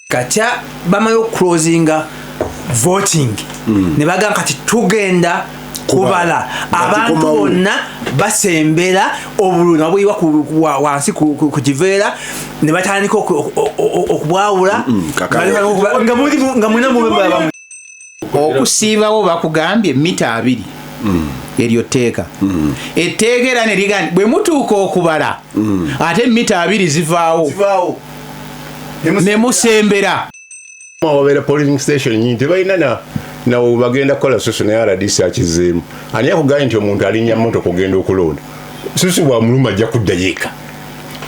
katya bamayo closinga voting ne bagamba kati tugenda kubala abantu bonna basembera obululu nabwiwa wansi ku kiveera ne batandika okubwawula nga mulina mubembala okusiibawo bakugambye mita 2 eryo tteeka etteeka era ne ligamba bwe mutuuka okubala ate mita 2 zivaawo ne musembera wabeera polling station nyingi tebalina nawe bagenda kukola susu naye RDC akizeemu ani akugambye nti omuntu alinnya mmotoka ogenda okulonda susu bwamuluma ajja kuddayo eka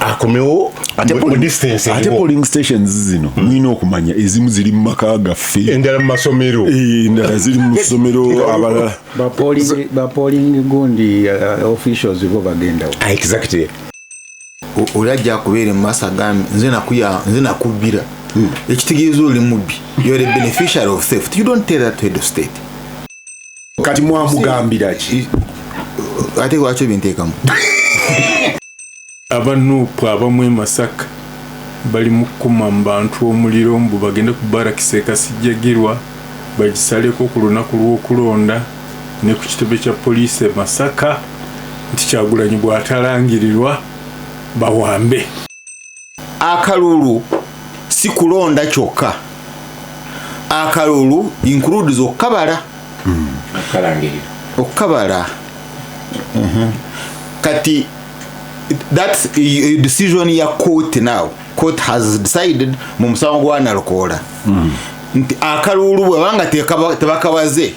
akomewo mu distance ate polling stations zino mulina okumanya ezimu ziri mu maka gaffe endala mu masomero endala ziri mu ssomero abalala ba polling gundi officials bo bagendawo exactly olajja kubeera mu maaso agambe nze nakubbira ekitegeeza oli mubbi you are a beneficiary of theft. You don't tell that to the state. Kati mwamugambira ki ate lwaki binteekamu abanuupu abamu e Masaka bali mu kukuma mu bantu omuliro mbu bagende ku barakisi e Kasijjagirwa bagisaleko ku lunaku lw'okulonda ne ku kitebe kya poliisi e Masaka nti Kyagulanyi bw'atalangirirwa bawambe. Akalulu si kulonda kyokka. Akalulu includes okukabala. Okukabala. Kati that's a decision ya court now. Court has decided mu musango gwa Nalokola. Nti akalulu bwabanga tebakabaze,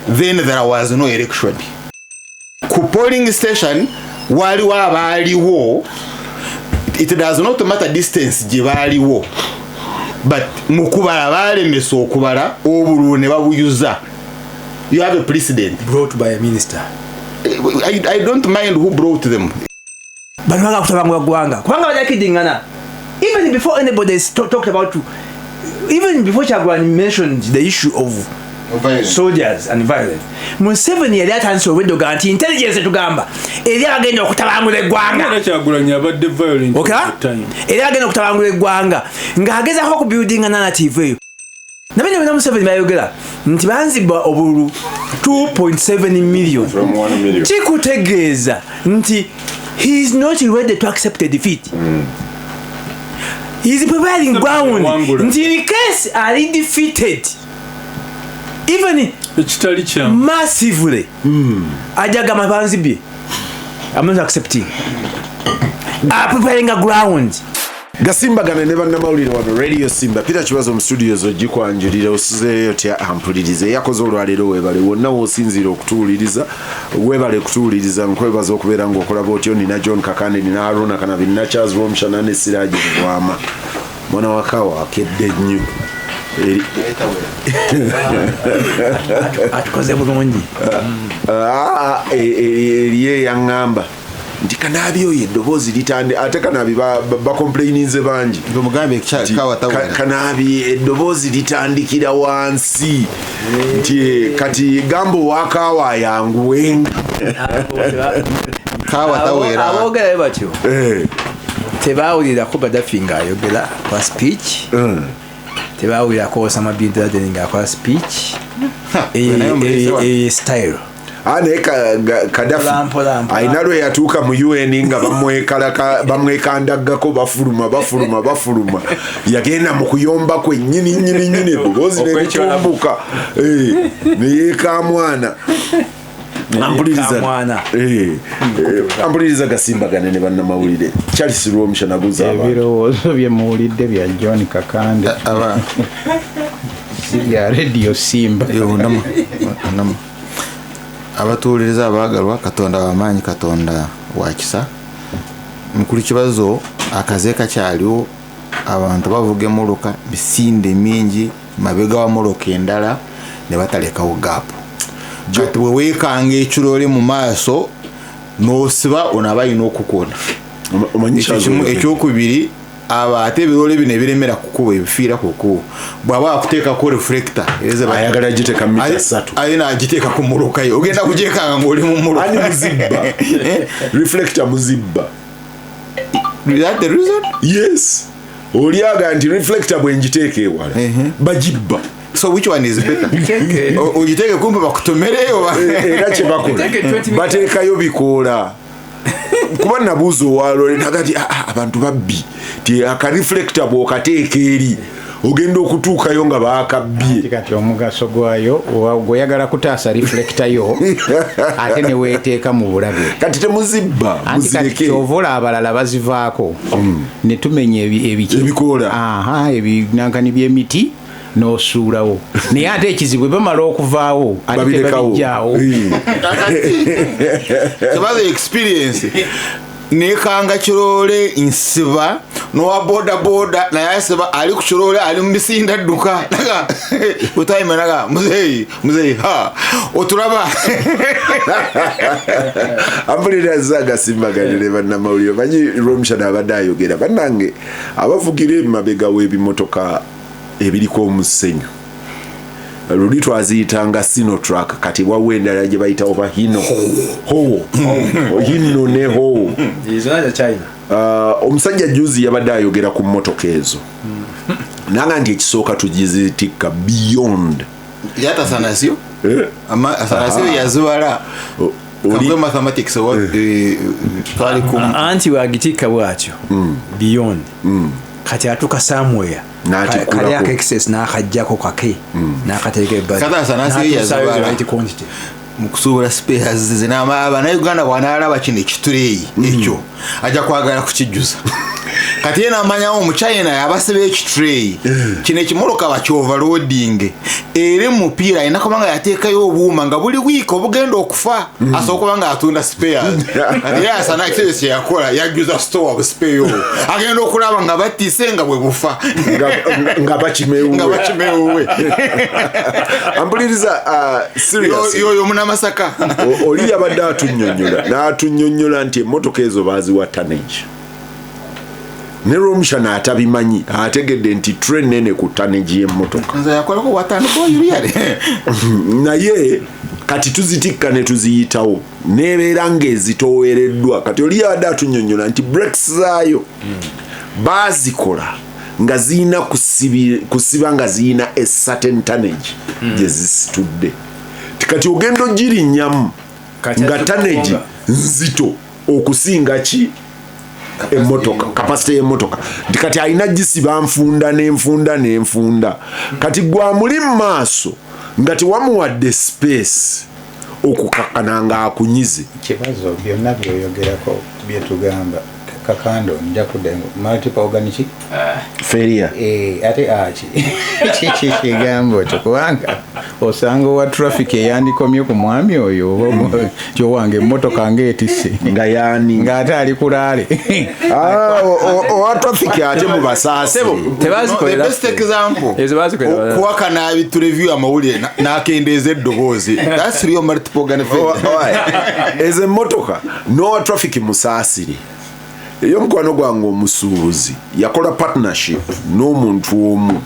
then there was no election. Ku polling station waliwo abaaliwo, it does not matter distance gye baaliwo, but mukubala balemesa okubala obululu ne babuyuza. You have a precedent brought by a minister. I don't mind who brought them. Banwaga kutabangwa gwanga kubanga bajakidingana. Even before anybody talked about, even before Kyagulanyi mentioned the issue of soldiers and violence, Museveni yali atandise obweddoga nti intelligence tugamba eri agenda okutabangula eggwanga. Kyagulanyi abadde violent eri agenda okutabangula eggwanga ng'agezaako okubuildinga narrative eyo. Nabene bena Museveni bayogera nti banzibwa obululu 2.7 million. Kikutegeeza nti he is not ready to accept a defeat. He is preparing ground until in case are defeated, even massively. Ajagama banzibi. I'm not accepting. I'm preparing a ground. Gasimbagane ne bannamawulire wano Radio Simba Peter Kibazo mu studios ogikwanjulira osuzeeyo tya ampulirize yakoze olwaleero webale wonna wosinzira okutuuliriza webale kutuuliriza nkwebaza okubeera ng'okola bw'otyo nina John Kakande nina Harunah Kanabi nina Charles Rwomushana ne Siraje Lubwama mwana wakawa akedde nnyo atukoze bulungi eriye yaŋŋamba nti Kanaabi oyo eddoboozi litande ate Kanaabi bakomplaininze bangi Kanaabi eddoboozi litandikira wansi nti kati gambo wakaawa yanguwenga aboogera batyo tebaawulirako Gaddafi ng'ayogera kwa speech, tebaawulirako Osama bin Laden ng'akola speech style. Ane Gaddafi ayina lwe yatuuka mu UN nga bamwekandaggako bafuluma yagenda mu kuyomba kwe nnyini eddoboozi nebitumbuka neyeeka mwana ampuliriza Gasimbagane ne bannamawulire Charles Rwomushana guza ebirowoozo bye muwulidde bya John Kakande ya Radio Simba abatuuliriza abaagalwa Katonda w'amaanyi, Katonda wa kisa. Mukulu Kibazo akaze kakyaliwo abantu bavuga emmotoka bisinde mingi mabega wa mmotoka endala ne batalekawo gaapu. Kati bwe weekanga ekirole mu maaso n'osiba onaba alina okukona. Ekyokubiri ate ebirole bino ebiremera kukuba ebifiira kukuba bw'aba akuteekako reflector ayagala giteeka mita 3 alina agiteeka ku mmotoka ye ogenda kugyekanga ng'oli mu mmotoka muzibba reflector muzibba. Is that the reason? Yes. oliaga nti reflector bwenjiteeke ewala bagibba. So which one is better? Ujiteke kumpi bakutomereyo era kye bakola bateekayo bikoola kuba nabuuza owalole nagati abantu babbi ti akareflector bw'okateeka eri ogenda okutuukayo nga baakabbye. Kati omugaso gwayo gweyagala kutaasa reflector yo ate ne weeteeka mu bulabe kati temuzibba muzireke. Kyovola abalala bazivaako ne tumenya ebikoola ebinankani by'emiti n'osuulawo naye ate ekizibu bamala okuvaawo ate tebabijjaawo. Kibazo experience nekanga kirole nsiba nowa boda naye asiba ali ku kirole ali mu bisinda dduka naga utayimenaga muzeyi ha oturaba ampulira zagasimbagane bannamawulire manyi Rwomushana abadde ayogera bannange abavugira emabega w'ebimotoka ebiriko omusenyu luli twaziyitanga Sinotrack kati wawe endala gye bayita oba hino ne ho omusajja juzi yabadde ayogera ku mmotoka ezo nanga nti ekisooka tugizitikka beyond yata sanasio sanasio yazibala Kakwe mathematics twali ku anti wagitikka bwatyo beyond kati atuka somewhere kali aka excess n'akajjako kake n'akateeka ebbazi kata sanasi yazibala mukusuubula spares zinamaba naye Uganda bwanaalaba kino ekituleeyi ekyo ajja kwagala kukijjuza kati yena amanyawo omuchina yabasiba ekituleeyi kino ekimoloka bakyoverloading era mupiira ayina kubanga yateekayo obuuma nga buli wiiki obugenda okufa asooka kubanga atunda spares kati ye asana ekiteeso kyeyakola yajjuza store of spare agenda okulaba nga batiise nga bwe bufa nga bakimewuwe ampuliriza serious yoyo munamasaka oli yabadde atunnyonnyola nti emmotoka ezo baaziwa tonnage ne Rwomushana atabimanyi ategedde nti train nene ku tonnage y'emmotoka nze yakolako watandika oyuliyale naye kati tuzitikka ne tuziyitawo nebeera ng'ezitoowereddwa kati oli yabadde atunnyonnyola nti brakes zaayo baazikola nga ziyina kusiba nga ziyina a certain tonnage gye zisitudde kati ogenda ogirinnyamu nga tonnage nzito okusinga ki emmotoka kapasite y'emmotoka kati alina gisiba nfunda kati gwamuli mu maaso nga tewamuwadde space okukakkana nga akunyize. Kibazo byonna byoyogerako byetugamba Kakande nja kudengo multiple organic failure ate achi kigambo kubanga osanga wa traffic yandikomye ku mwami oyo kyo wange motoka ng'etisse nga yani nga ate ali kulale wa traffic ate mu basaase tebazikolera best example kuwa Kanaabi to review amawulire nakendeeza eddoboozi that's real multiple organic failure eze motoka no traffic musaasiri eyo mukwano gwange omusuubuzi yakola partnership n'omuntu omu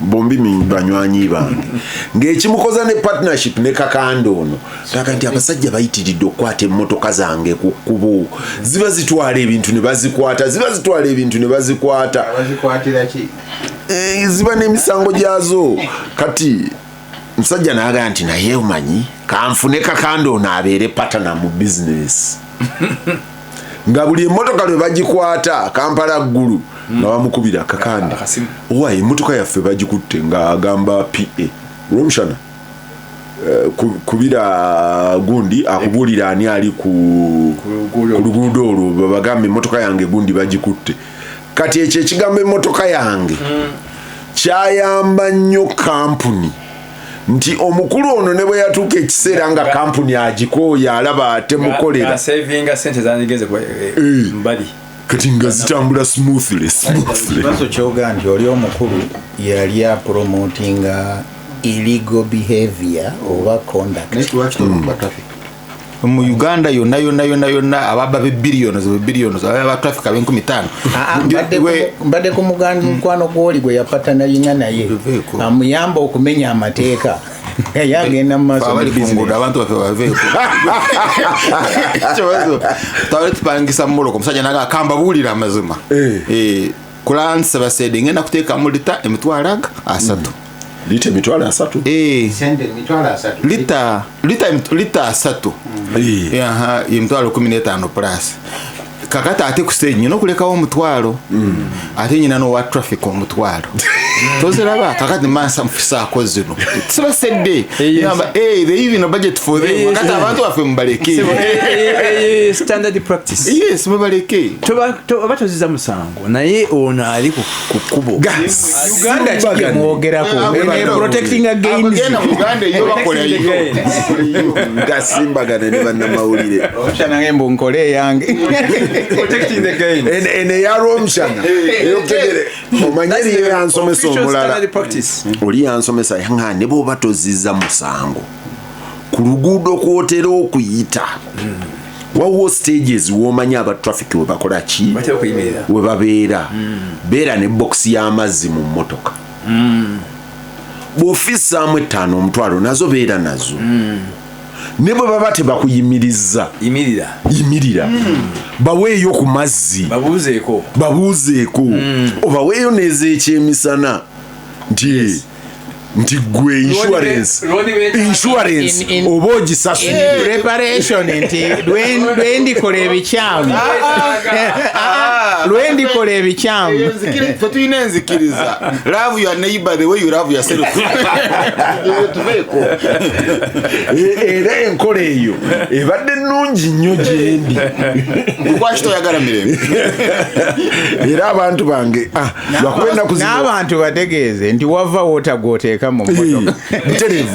bombi banywanyi bange ng'ekimukoza ne partnership ne Kakande ono taka nti abasajja bayitiridde okukwata emmotoka zange ku kkubo ziba zitwala ebintu ne bazikwata bazikwatira ki ziba n'emisango gyazo kati musajja n'agamba nti naye omanyi kanfune Kakande ono abeere partner mu business nga buli emmotoka lwe bagikwata Kampala ggulu nga bamukubira Kakande owa emmotoka yaffe bagikutte nga agamba PA Rwomushana kubira gundi akubuulira ani ali ku luguudo olwo babagambe emmotoka yange gundi bagikutte kati ekyo ekigambo emmotoka yange kyayamba nnyo kampuni nti omukulu ono ne bwe yatuuka ekiseera nga kampuni agikooya alaba temukolera savinga sente zanigeze mbali kati nga zitambula smoothly. Kibazo kyoga nti oli omukulu yali apromotinga illegal behavior oba conduct mu Uganda yonna ababa billions ababa traffic abenkumi 5 mbadde ku muganda mukwano gwoli gwe yapatana yinga naye amuyamba okumenya amateeka yagenda mu maaso n'ebizinesi abantu baveeko kibazo tawali tupangisa mmoloko musajja naga akamba buulira amazima kulansa basede ngenda kuteeka mu lita emitwalo 3 lita emitwalo 3 sente emitwalo 3 lita 3 yaha emitwalo 15 plus kakati ate ku stage nyina okulekawo omutwalo ate nyina n'owa traffic omutwalo toziraba kakati mansa mufisaako zino sibasedde yamba they even a budget for them kakati abantu baffe mubaleke standard practice yes mubaleke oba toziza musango naye ono ali ku kkubo Uganda kiki mwogerako protecting against Uganda yo bakola yo gasimbagane ne bannamawulire Rwomushana ngembo nkole yange protecting the gain ene ya Rwomushana yotegere omanyeri ye yansomesa omulala oli yansomesa yanga ne bo batoziza musango ku luguudo kwotera okuyita wawo stages womanya aba traffic we bakola ki we babeera beera ne box y'amazzi mu mmotoka bw'ofisa mu 5 omutwalo nazo beera nazo ne bwe baba tebakuyimiriza yimirira baweeyo ku mazzi babuuzeeko obaweeyo n'ez'ekyemisana nti gwe insurance oba ogisasula preparation nti lwendikola ebikyamu tetulina enzikiriza love your neighbor the way you love yourself era enkola eyo ebadde nnungi nnyo gyendi lwaki toyagala mirembe era abantu bange lwakuba ennaku n'abantu bategeeze nti wava woota gw'oteeka mu mmotoka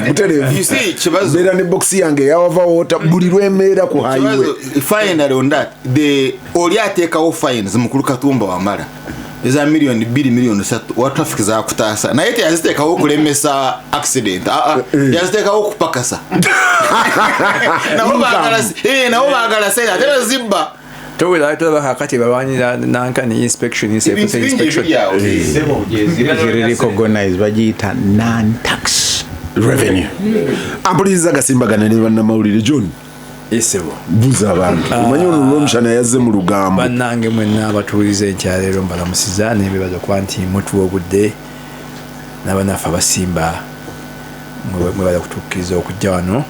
butereevu beera ne box yange eyawava woota buli lwemeera ku highway finally on that oli ateekawo fines mukulu Katumba wamala eza milioni 2 milioni 3 wa traffic za kutaasa naye teyaziteekawo okulemesa accident yaziteekawo okupakasa nabo baagala sera ate bazibba toba kakati balwanira nankani inspection recognize bagiyita non-tax revenue ampuliriza gasimbagane ne bannamawulire John esebo buza abantu omanyi ono Rwomushana yazze mu lugambo bannange mwenna abatuuliza enkyaleero mbalamusiza n'ebibazo kuba nti mutuwa obudde n'abanafe abasimba mwebaza kutukkiriza okujja wano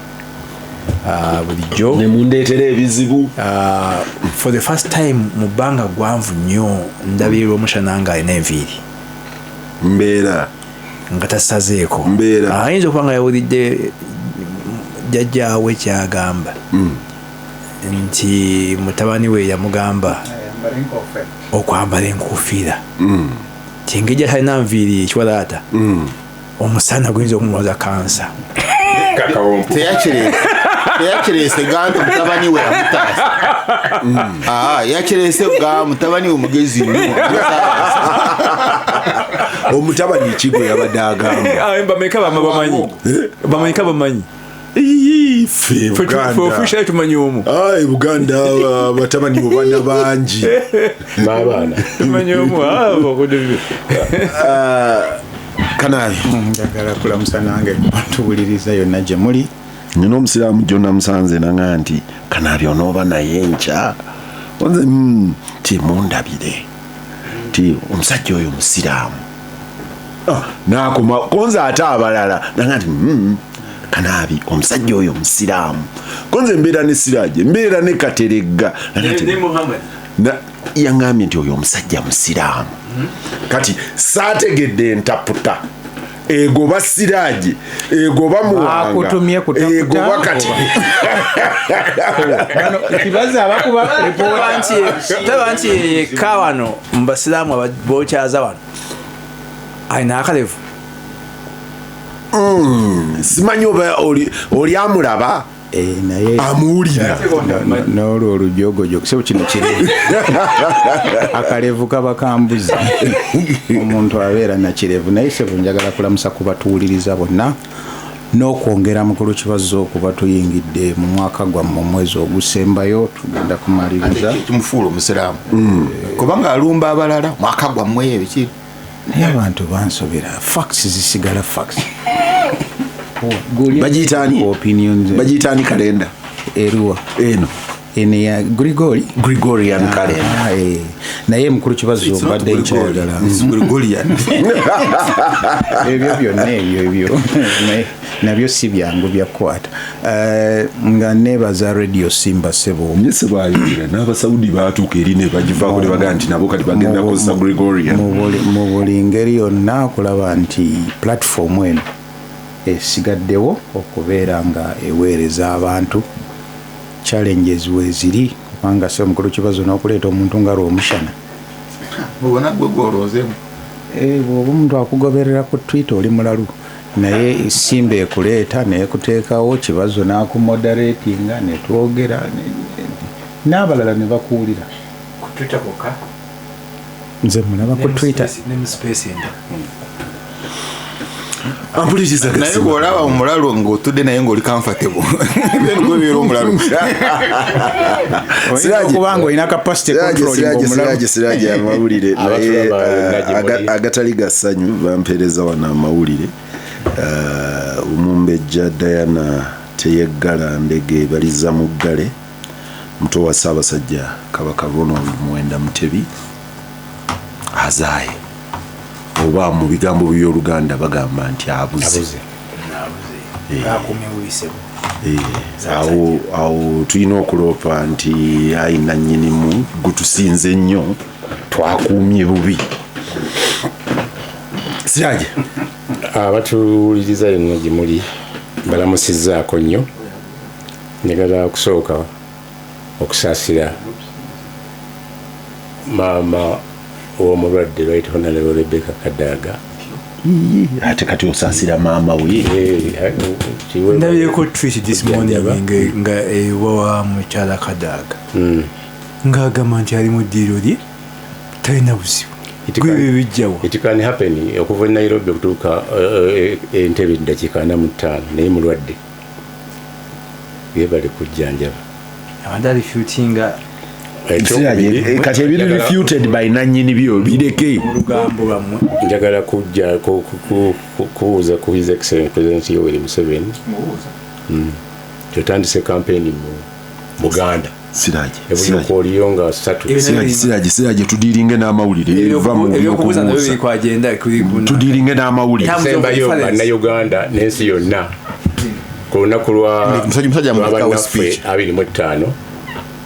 bulijjo nemundeetera ebizibu for the first time mu bbanga gwanvu nnyo ndabye Rwomushana nga alina enviiri mbeera nga tasazeeko mbeera ayinza okuba nga yawulidde jjajjaawe kyagamba nti mutabani we yamugamba okwambala enkuufiira tingejja talina nviiri ekiwalaata omusana guyinza okumuloza kansa teyakirese gantu mutabani we amutaasa yakirese ga mutabani we mugezi nnyo omutabani kigo yabadde agamba bamanyika bamanyi officially tumanyi omu Buganda batabani bana bangi n'abaana tumanyi omu Kanaabi njagala kulamusa nange tuwuliriza yonna gye muli nina omusiraamu gyonna musanze nanga nti Kanaabi onooba naye nkya onze ti mundabire ti omusajja oyo musiraamu nakoma konze ate abalala nanga nti Kanaabi omusajja oyo musiraamu konze mbeera ne Siraje mbeera ne Kateregga yangambye nti oyo omusajja musiraamu kati saategedde entaputa egoba Siraje egoba Muwanga egoba kati Kibazo abakuba taba nti kawano mbasiraamu bokyaza wano ayina akalevu simanyi oba oli amulaba naye amuwulira n'olwo olujogojo kusebo kino kirevu akalevu kaba kambuzi omuntu abeera na kirevu naye sebo njagala kulamusa kubatuwuliriza bonna n'okwongera mukulu Kibazo okuba tuyingidde mu mwaka gwammwe omwezi ogusembayo tugenda kumaliriza kimufuula omusiraamu kubanga alumba abalala mwaka gwammwe ebiki naye abantu bansobera facts zisigala facts bagiyitaani kalenda eruwa eno ene Gregorian calendar naye mukulu Kibazo mbadde nkyagala Gregorian ebyo byonna ebyo nabyo si byangu byakwata nga nebaza Radio Simba sebo nyese bayingira n'abasaudi baatuuka eri ne bagivaako ne bagaa nti nabo kati bagenda kozesa Gregorian mu buli ngeri yonna kulaba nti platform eno esigaddewo okubeera nga eweereza abantu challenges weziri kubanga se mukulu Kibazo n'okuleeta omuntu nga Rwomushana ubona gwe gwolozemu bw'oba omuntu akugoberera ku Twitter oli mulalu naye Simba ekuleeta neekuteekawo Kibazo n'akumoderatinga ne twogera n'abalala ne bakuwulira ku Twitter kokka nze mulaba ku Twitter ampuliriza naye bw'olaba omulalu ng'otudde naye ng'oli comfortable gwe beera omulalu kubanga olina capacity control Siraje amawulire naye agatali gassanyu bampeereza wano amawulire Omumbejja Diana Teyeggala Ndege baliza mu ggale muto wa Ssaabasajja Kabaka Ronald Muwenda Mutebi azaaye oba mu bigambo by'Oluganda bagamba nti abuze awo tulina okuloopa nti ayina nnyinimu gutusinze nnyo twakuumye bubi Siraje abatuwuliriza yonna gye muli balamusizzaako nnyo njagala okusooka okusaasira maama omulwadde Right Honorable Rebecca Kateregga ate kati osaasira maama we ndabyeko tweet this morning nga ewa mukyala Kateregga ng'agamba nti ali mu ddiiro lye talina buzibu gwebyo bijjawa it can happen okuva Nairobi okutuuka Entebbe eddakiika 45 naye mulwadde yebale kujjanjaba abadde refutinga kati ebiri refuted by nannyini byo bireke olugambo lwammwe njagala kujja kubuuza ku His Excellency President Yoweri Museveni kyotandise campaign mu Buganda Siraje Siraje tudiringe n'amawulire tudiringe n'amawulire sembayo bannayuganda n'ensi yonna ku lunaku lwa 25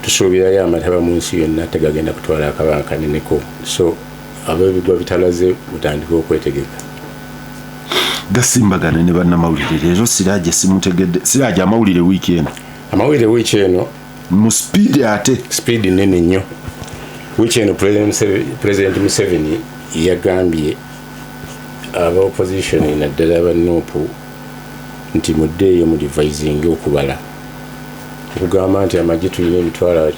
tusuubirayo amataba mu nsi yonna tegagenda kutwala akabanga kaneneko so ab'ebigwa bitalaze mutandika okwetegeka gasimbagane ne bannamawulire leero Siraje simutegedde Siraje amawulire wiiki eno mu speed nene nnyo wiiki eno President Museveni yagambye aba opposition naddala abanuupu nti muddeeyo mu devising okubala okugamba nti amagye tulina emitwalo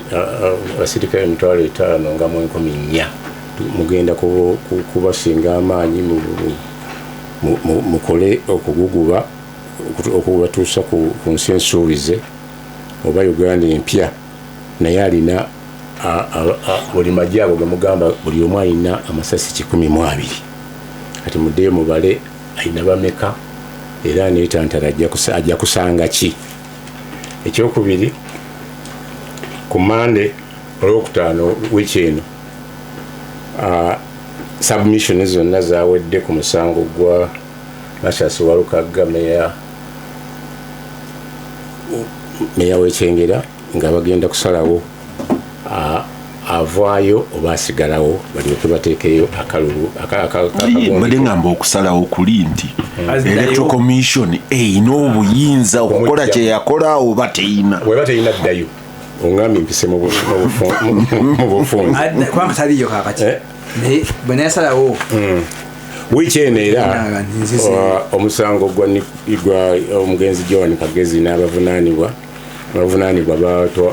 abasirikale emitwalo 5 nga mu 14 mugenda kubasinga amaanyi mukole okuguguba okubatuusa ku nsi ensuubize oba Uganda empya naye alina buli magye ago gamugamba buli omu alina amasasi 12 kati muddeeyo mubale alina bameka era neetantala ajja kusanga ki ekyokubiri ku Monday olwokutaano wiiki eno submission zonna zawedde ku musango gwa Masasi Walukagga meya w'Ekyengera nga bagenda kusalawo avaayo oba asigalawo balyoke bateekeyo akalulu mbadde ngamba okusalawo kuli nti Electoral Commission eyina obuyinza okukola kye yakola oba teyina weba teyina ddayo ongambye mpise mu bufunzi kubanga taliyo kakati naye bwe nayasalawo wiiki eno era omusango gwa omugenzi John Kagezi n'abavunaanibwa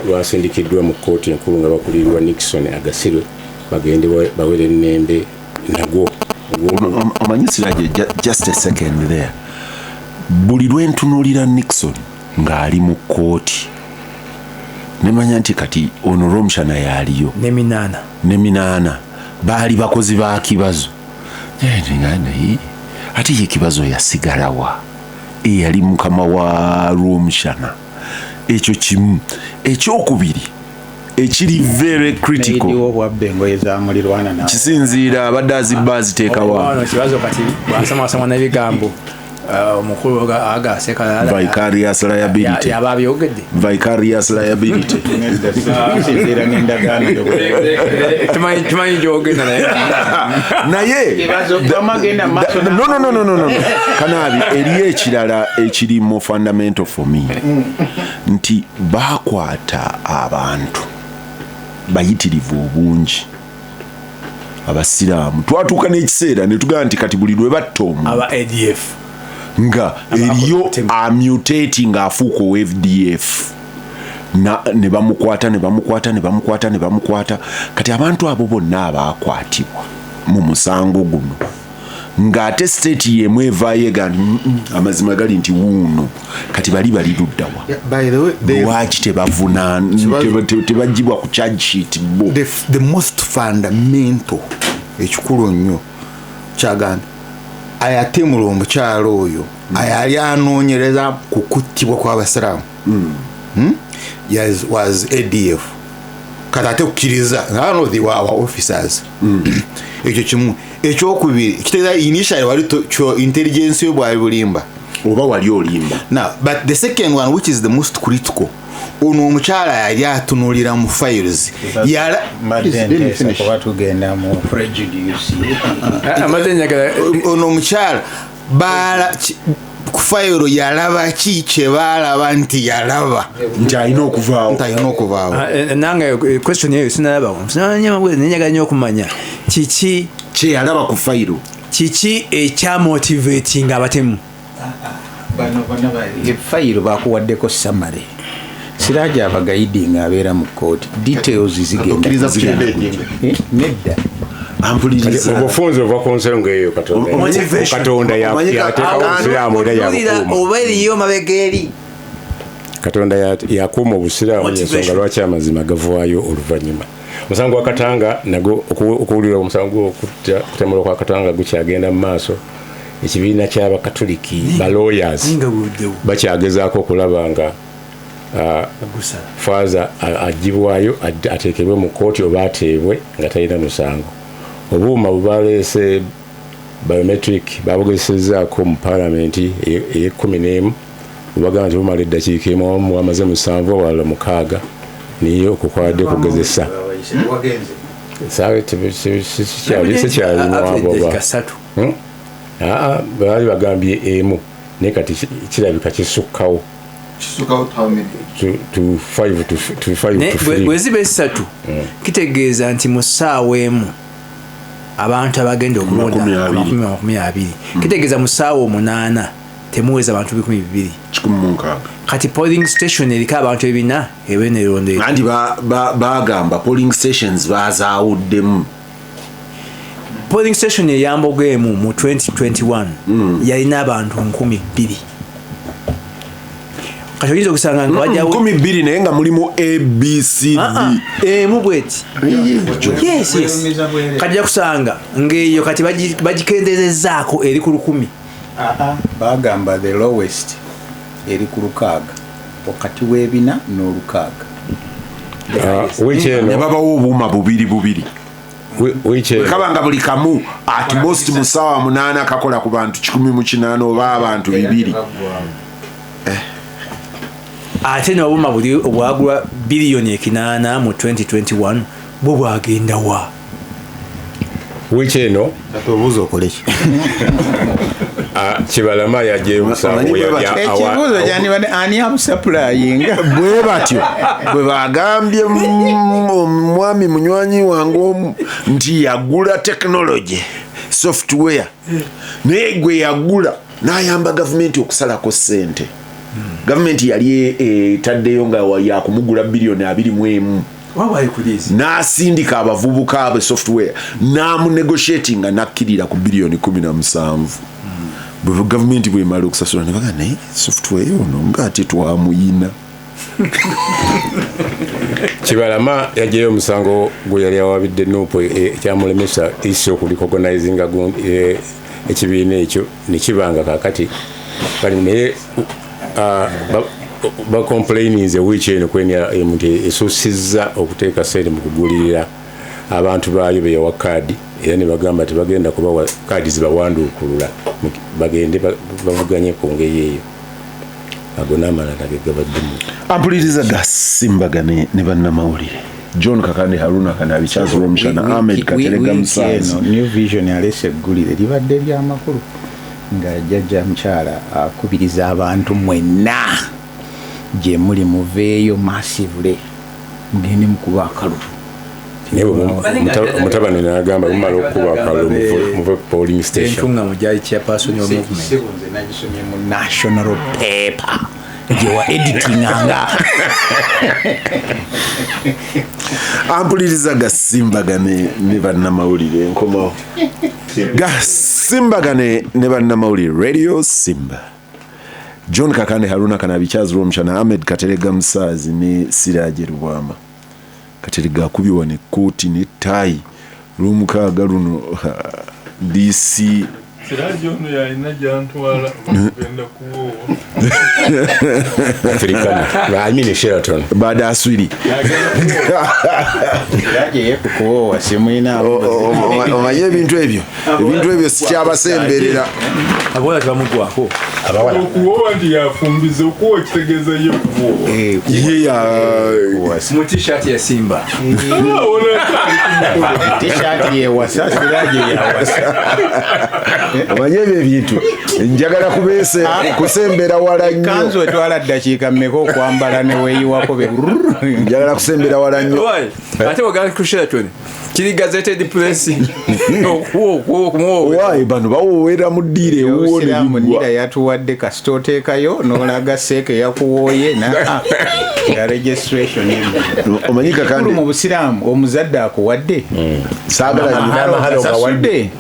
lwasindikiddwa mu kkooti enkulu nga bakulirirwa Nixon Agasirwe bagende bawere ennembe nagwo omanyi Siraje just a second there buli lwentunuulira Nixon ng'ali mu kkooti nemanya nti kati ono Rwomushana yaaliyo ne baali bakozi ba Kibazo ate ye Kibazo yasigalawa eyali mukama wa Rwomushana ekyo kimu ekyokubiri ekiri very critical obwabbe engoye zamulirwana na kisinziira abadde azibba aziteekawa kibazo kati bwasamwasama n'ebigambo omukulu agasekala vicarious liability yaba abyogedde vicarious liability kisinziira n'endagaano tumanyi gyogenda naye no Kanaabi eriyo ekirala ekiri mu fundamental for me nti bakwata abantu bayitirivu obungi abasiraamu twatuuka n'ekiseera ne tugamba nti kati buli lwe batta omuntu aba ADF nga eriyo amutating afuuka owa FDF ne bamukwata kati abantu abo bonna abakwatibwa mu musango guno ng'ate state yemu evaayo ega amazima gali nti wuuno kati bali luddawa lwaki tebagibwa ku charge sheet bo the most fundamental ekikulu nnyo kyagamba ayatemula omukyalo oyo ayali anoonyereza ku kuttibwa kw'abasiraamu was ADF kati ate kukkiriza ngano the our officers ekyo kimu ekyokubiri kitegeeza initially wali intelligence yo bwali bulimba oba wali olimba now but the second one which is the most critical ono omukyala yali atunulira mu files yala batugenda mu prejudice ono omukyala bala ku fayiro yalaba ki kye balaba nti yalaba nti alina okuvaawo nange question eyo sinalabawo nenyaga nnyo okumanya kiki kye yalaba ku fayiro kiki ekyamotivating abatemu bano efayiro bakuwaddeko summary Siraje abagayidinga abeera mu kooti details zigenda nedda obufunze ova ku nsonga eyo katonda yateekawo obusiraamu era yabukuuma oba eriyo mabega eri katonda yakuuma obusiraamu ensonga lwaki amazima gavaayo oluvannyuma omusango gwa Katanga nagwo okuwulira omusango okutemula kwa Katanga gukyagenda mu maaso ekibiina ky'abakatoliki ba lawyers bakyagezaako okulaba nga faza agibwayo ateekebwe mu kooti oba ateebwe nga talina musango obuuma bubaleese biometric babugezesezaako mu paalamenti ey'11 bubagamba nti bumala eddakiika emu amaze 7 wala 6 niyo okukwadde okugezesa sawe baali bagambye emu naye kati kirabika kisukkawo bweziba 3 kitegeeza nti mu ssaawa emu abantu abagenda okulonda 20 kitegeeza mu ssaawa 8 temuweza abantu 200 kati polling station eriko abantu 4 ebeneronde andi bagamba polling stations bazaawuddemu polling station eyambogo emu mu 2021 yalina abantu 2,000 kati oyinza okusanga nga wajjawo 2,000 naye nga mulimu ABCD emu bweti yes kajja kusanga ng'eyo kati bagikendezezaako eri ku 10 bagamba the lowest eri ku 6 wakati w'ebina n'6 ne babawo obuuma bubiri kabanga buli kamu at most mu ssaawa 8 kakola ku bantu 108 oba abantu 200 ate n'obuuma buli obwagula biliyoni 8 mu 2021 bwo bwagenda wa wiki eno atobuuza okoleki Kibalama yaje musango ekibuuzo kyandibadde ani amusaplayinga bwe batyo bwe bagambye omwami munywanyi wange nti yagula technology software naye gwe yagula n'ayamba gavumenti okusalako ssente gavumenti yali etaddeyo nga yakumugula biliyoni 21 n'asindika abavubuka abe software n'amunegotiatinga nakkirira ku biliyoni 17 bwe gavumenti bwemala okusasula ne bagamba naye software ono ng'ate twamuyina Kibalama yajeyo omusango gwe yali awabidde nuupo ekyamulemesa isi okulicognizinga ekibiina ekyo ne kibanga kakati kali naye bakomplaininze wiiki eno kwenya nti esuusizza okuteeka sente mu kugulirira abantu baayo beyawa kaadi era ne bagamba tebagenda kubawa kaadi zibawanduukulula bagende bavuganye ku ngeri eyo ago n'amalala ge gabaddemu. Ampuliriza gasimbagane ne bannamawulire John Kakande, Harunah, Kanaabi-Etteeka, Rwomushana, Ahmed, Kateregga, Musaazi. New Vision yalese eggulire libadde lyamakulu nga jjajja mukyala akubiriza abantu mwenna gye muli muveeyo massively mugende mukuba akalulu. Mutabani n'agamba mumala okuba akalulu muve polling station. Entunga mujayi chairperson of movement. Nze nagisomye mu national paper gye wa editing anga. Ampuliriza gasimbagane ne bannamawulire nkomawo. Gasimbagane ne bannamawulire Radio Simba. John Kakande, Harunah, Kanaabi-Etteeka, Rwomushana, Ahmed, Kateregga, Musaazi ne Siraje Lubwama. Kateregga akubiwa ne kooti ne tayi lw'omukaaga luno DC Siraje ono yalina gy'antwala okugenda kuwoowa. I mean Sheraton. baada aswiri. Siraje yekukuwoowa simulina Omanye ebintu ebyo sikyabasemberera. Abawola tebamugwako. Okuwoowa nti yafumbiza okuwoowa kitegeeza ye kuwoowa. Mu t-shirt ya Simba. t-shirt yewasa Siraje yawasa. Omanye ebyo ebintu njagala kubeese kusembera wala nnyo. Kanzu etwala ddakiika mmeka okwambala ne weeyiwako be. Njagala kusembera wala nnyo. Ate wagala ku Sheraton. Kiri gazetted press. Why bano bawoowera mu ddiiro ewuwo ne Munira yatuwadde kasita oteekayo n'olaga seeke yakuwooye ya registration. Omanyi Kakande mu Busiraamu omuzadde akuwadde saagala sawadde.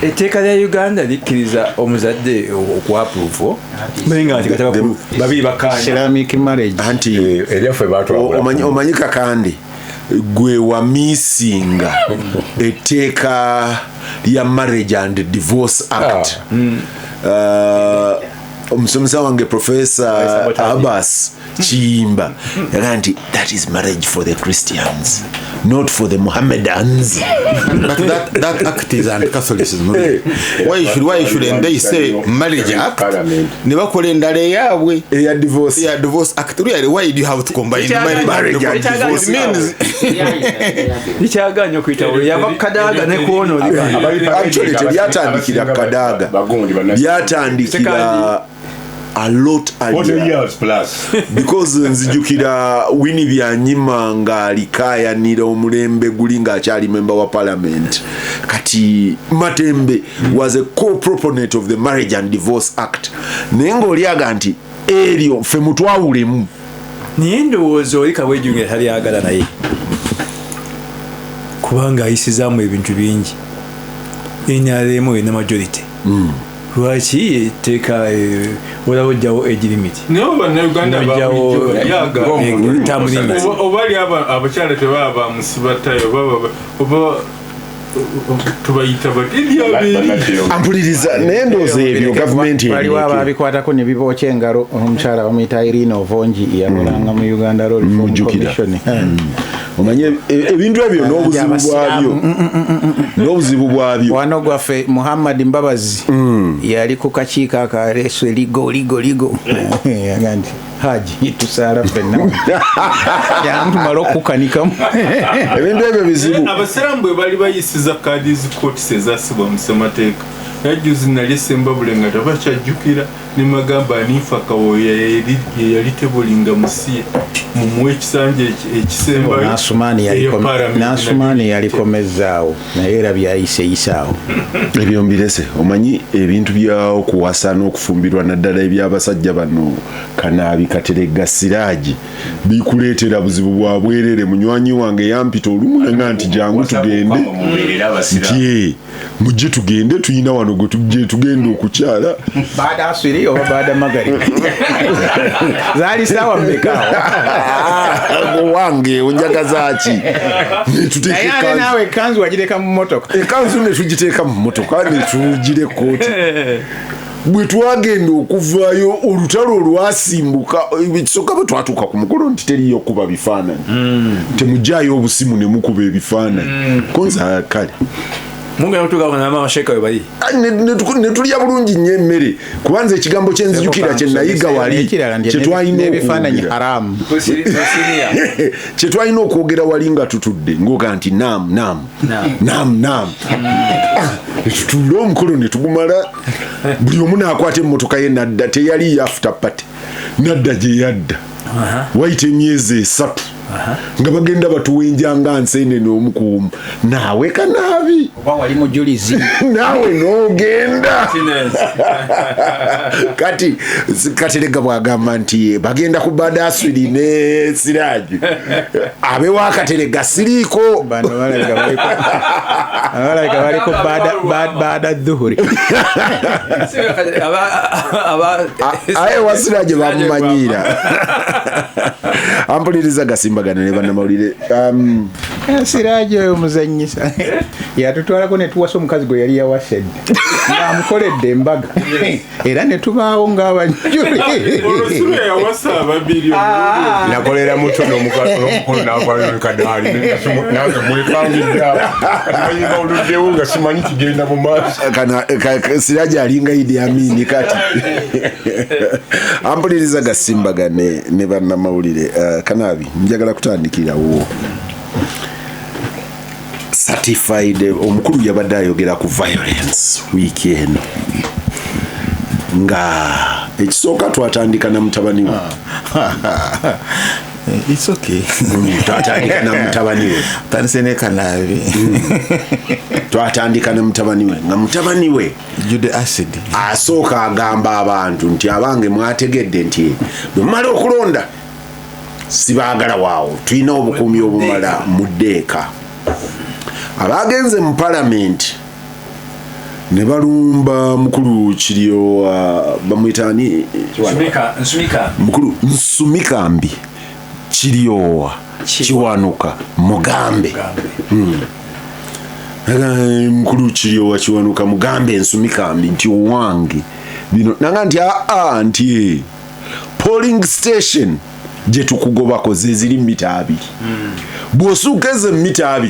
Etteeka lya Uganda likkiriza omuzadde okwapuruvu menga nti babiri bakkaanya Islamic marriage. anti Eryaffe baatwabula. omanyi Kakande gwe wamiisinga etteeka lya Marriage and Divorce Act. Omusomesa wange Professor Abbas Chimba yaga nti that is marriage for the Christians, not for the Mohammedans. But that act is anti-Catholicism. Why shouldn't they say marriage act? Never call in that way. Eya divorce. Yeah, divorce act. Really, why do you have to combine marriage and divorce? It means likyaganya okuyitawo yabakadaga ne kuwono Actually tebyatandikira Kadaga, byatandikira a lot years plus. because nzijukira Winnie Byanyima nga alikayanira omulembe guli ng'akyali member wa parliament. Kati Matembe was a co-proponent of the Marriage and Divorce Act. Naye ng'olyaga nti eryo ffe mutwawulemu. naye ndowooza oli kabwejunge talyagala naye kubanga ayisizaamu ebintu bingi NRM ena majority. Lwaki etteeka olawo ojjawo age limit Naye bannayuganda babulijjo limit obali abakyala tebaba bamusibatayo oba tubayita Ampuliriza naye ndowooza ebyo gavumenti waliwo ababikwatako ne bibookya engalo. Omukyala bamuyita Irina Ovongi yakolanga mu Uganda Law Reform Commission. Omanye ebintu ebyo n'obuzibu bwabyo. Wano gwaffe Muhammad Mbabazi yali ku kakiiko akaleeswe ligo yaga nti Haji tusaala ffenna yamutumala okukanikamu. Ebintu ebyo bizibu. abasiraamu bwe bali bayisiza kaadi zikootisi ezasibwa mu ssemateeka yajjuzi nali Sembabule nga tabakyajjukira ne magamba aniifa kawoya yali tebulinga musiye mumuwe ekisanja ekisembayo Nasumani yalikomezaawo naye era byayiseyisaawo. Ebyo mbirese omanyi ebintu byawo kuwasa n'okufumbirwa naddala ebyabasajja bano Kanaabi, Kateregga, Siraje bikuleetera buzibu bwa bwerere. Munywanyi wange yampita olumu nga nti jangu tugende nti mujje tugende tuyina wano gwe tugende okukyala baada aswiri oba baada magari zaali sawa mmeka wange onjagazaaki naye nawe kanzu wagiteeka mu motoka. ekanzu ne tugiteeka mu motoka ne tugire kooti. bwe twagenda okuvaayo olutalo olwasimbuka ekisooka bwe twatuuka ku mukolo nti teriyo kuba bifaananyi temugjayo obusimu ne mukuba ebifaananyi konza kale ne tulya bulungi nnyo emmere kubanza ekigambo kyenzijukira kye nayiga wali kye twalina okwogera wali nga tutudde ng'oga nti nam tutuule omukolo ne tugumala buli omu naakwata emmotoka ye nadda teyali after party nadda gye yadda wayita emyezi 3 nga bagenda batuwenja nga nseenene omukuumu naawe Kanaabi oba wali mujulizi naawe n'ogenda kati Kateregga bwagamba nti bagenda ku badaswiri ne Siraje abewa Kateregga siriiko bano baleka baliko baada dhuhuri aye wa Siraje bamumanyira ampuliriza Gasimbagane ne bannamawulire Siraje oyo muzanyisa yatutwalako ne tuwasa omukazi gwe yali yawasedde ng'amukoledde embaga era ne tubaawo ng'abajjuli nakolera muto n'omukolo n'akwalekadaali naze mwekangidda ayinga oluddewo nga simanyi kigenda mu maaso Siraje alinga Idi Amini kati ampuliriza Gasimbagane ne bannamawulire Kanaabi njagala kutandikirawo certified omukulu yabadde ayogera ku violence wiiki eno nga ekisooka twatandika na mutabani we it's okay twatandika na mutabani we tanisene Kanaabi twatandika na mutabani we nga mutabani we jude acid asooka agamba abantu nti abange mwategedde nti bwe mumala okulonda sibaagala waawo tulina obukuumi obumala mu ddeeka abagenze mu palamenti ne balumba mukulu kiryo bamwitaani mukulu Nsumikambi kiryowa Kiwanuka Mugambe mukulu kiryowa Kiwanuka Mugambe Nsumikambi nti owange bino nanga nti nti polling station gye tukugobako ze ziri mita 2 bw'osuuka eze mita 2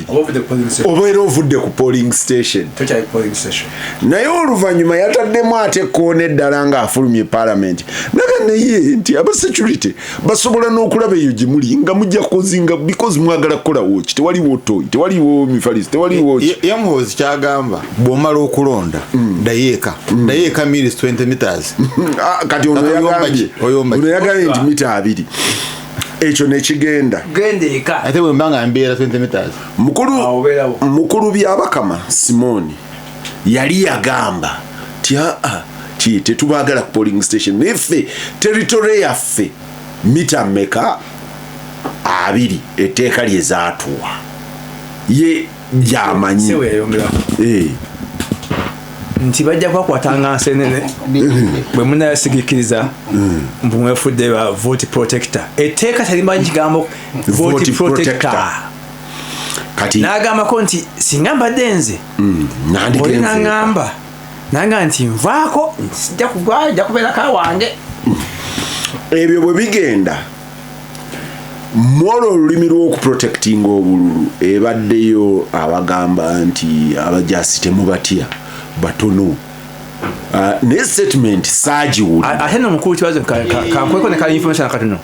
obeera ovudde ku polling station naye oluvannyuma yataddemu ate koona eddala ng'afulumye palamenti naga naye nti aba security basobola n'okulaba eyo gye muli nga mujja kuzinga because mwagala kukolawo ki tewaliwo toyi tewaliwo mifalisi tewaliwo yamuhozi kyagamba bw'omala okulonda dayeeka miles 20 meters kati ono yagambye nti mita 2 ekyo nekigenda ate bwe mbanga mbeera 20 meters mukulu byabakama Simoni yali yagamba ti tetubaagala ku polling station neffe territory yaffe mita meka 2 etteeka lye zaatuwa ye yamanyi nti bajja kwakwatanga nsenene bwe munayasigikiriza mbu mwefudde ba vote protector etteeka talimanyi kigambo vote protector kati n'agambako nti singa mbadde nze oli naŋŋamba nanga nti nvaako sijja kugwayo jja kubeerako awange ebyo bwe bigenda mwolo olulimi lw'okuprotectinga obululu ebaddeyo abagamba nti abajasi temubatya batono ne statement saagiwulira ate nomukulu kibazo kankweko ne kala information akatono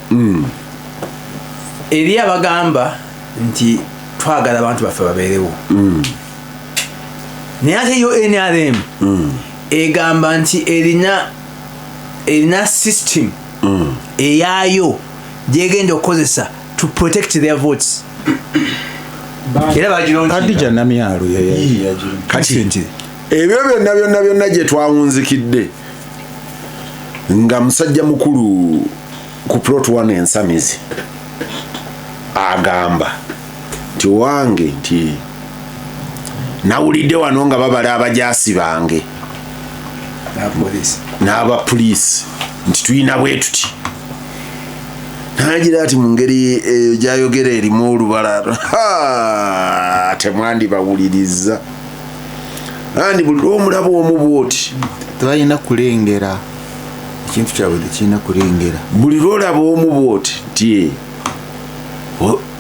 eri abagamba nti twagala abantu baffe babeerewo naye ate yo NRM egamba nti erina system eyaayo gyegenda okukozesa to protect their votes era bagirondadija namyalo kati ebyo byonna gye twawunzikidde nga musajja mukulu ku plot 1 ensamizi agamba nti wange nti nawulidde wano nga babala abajasi bange n'abapoliisi nti tulina bwe tuti nagira ati mu ngeri gyayogera erimu olubala temwandibawuliriza andi buli omulaba omu bwoti tebalina kulengera ekintu kyabwe tekirina kulengera buli lwolaba omu bwoti nti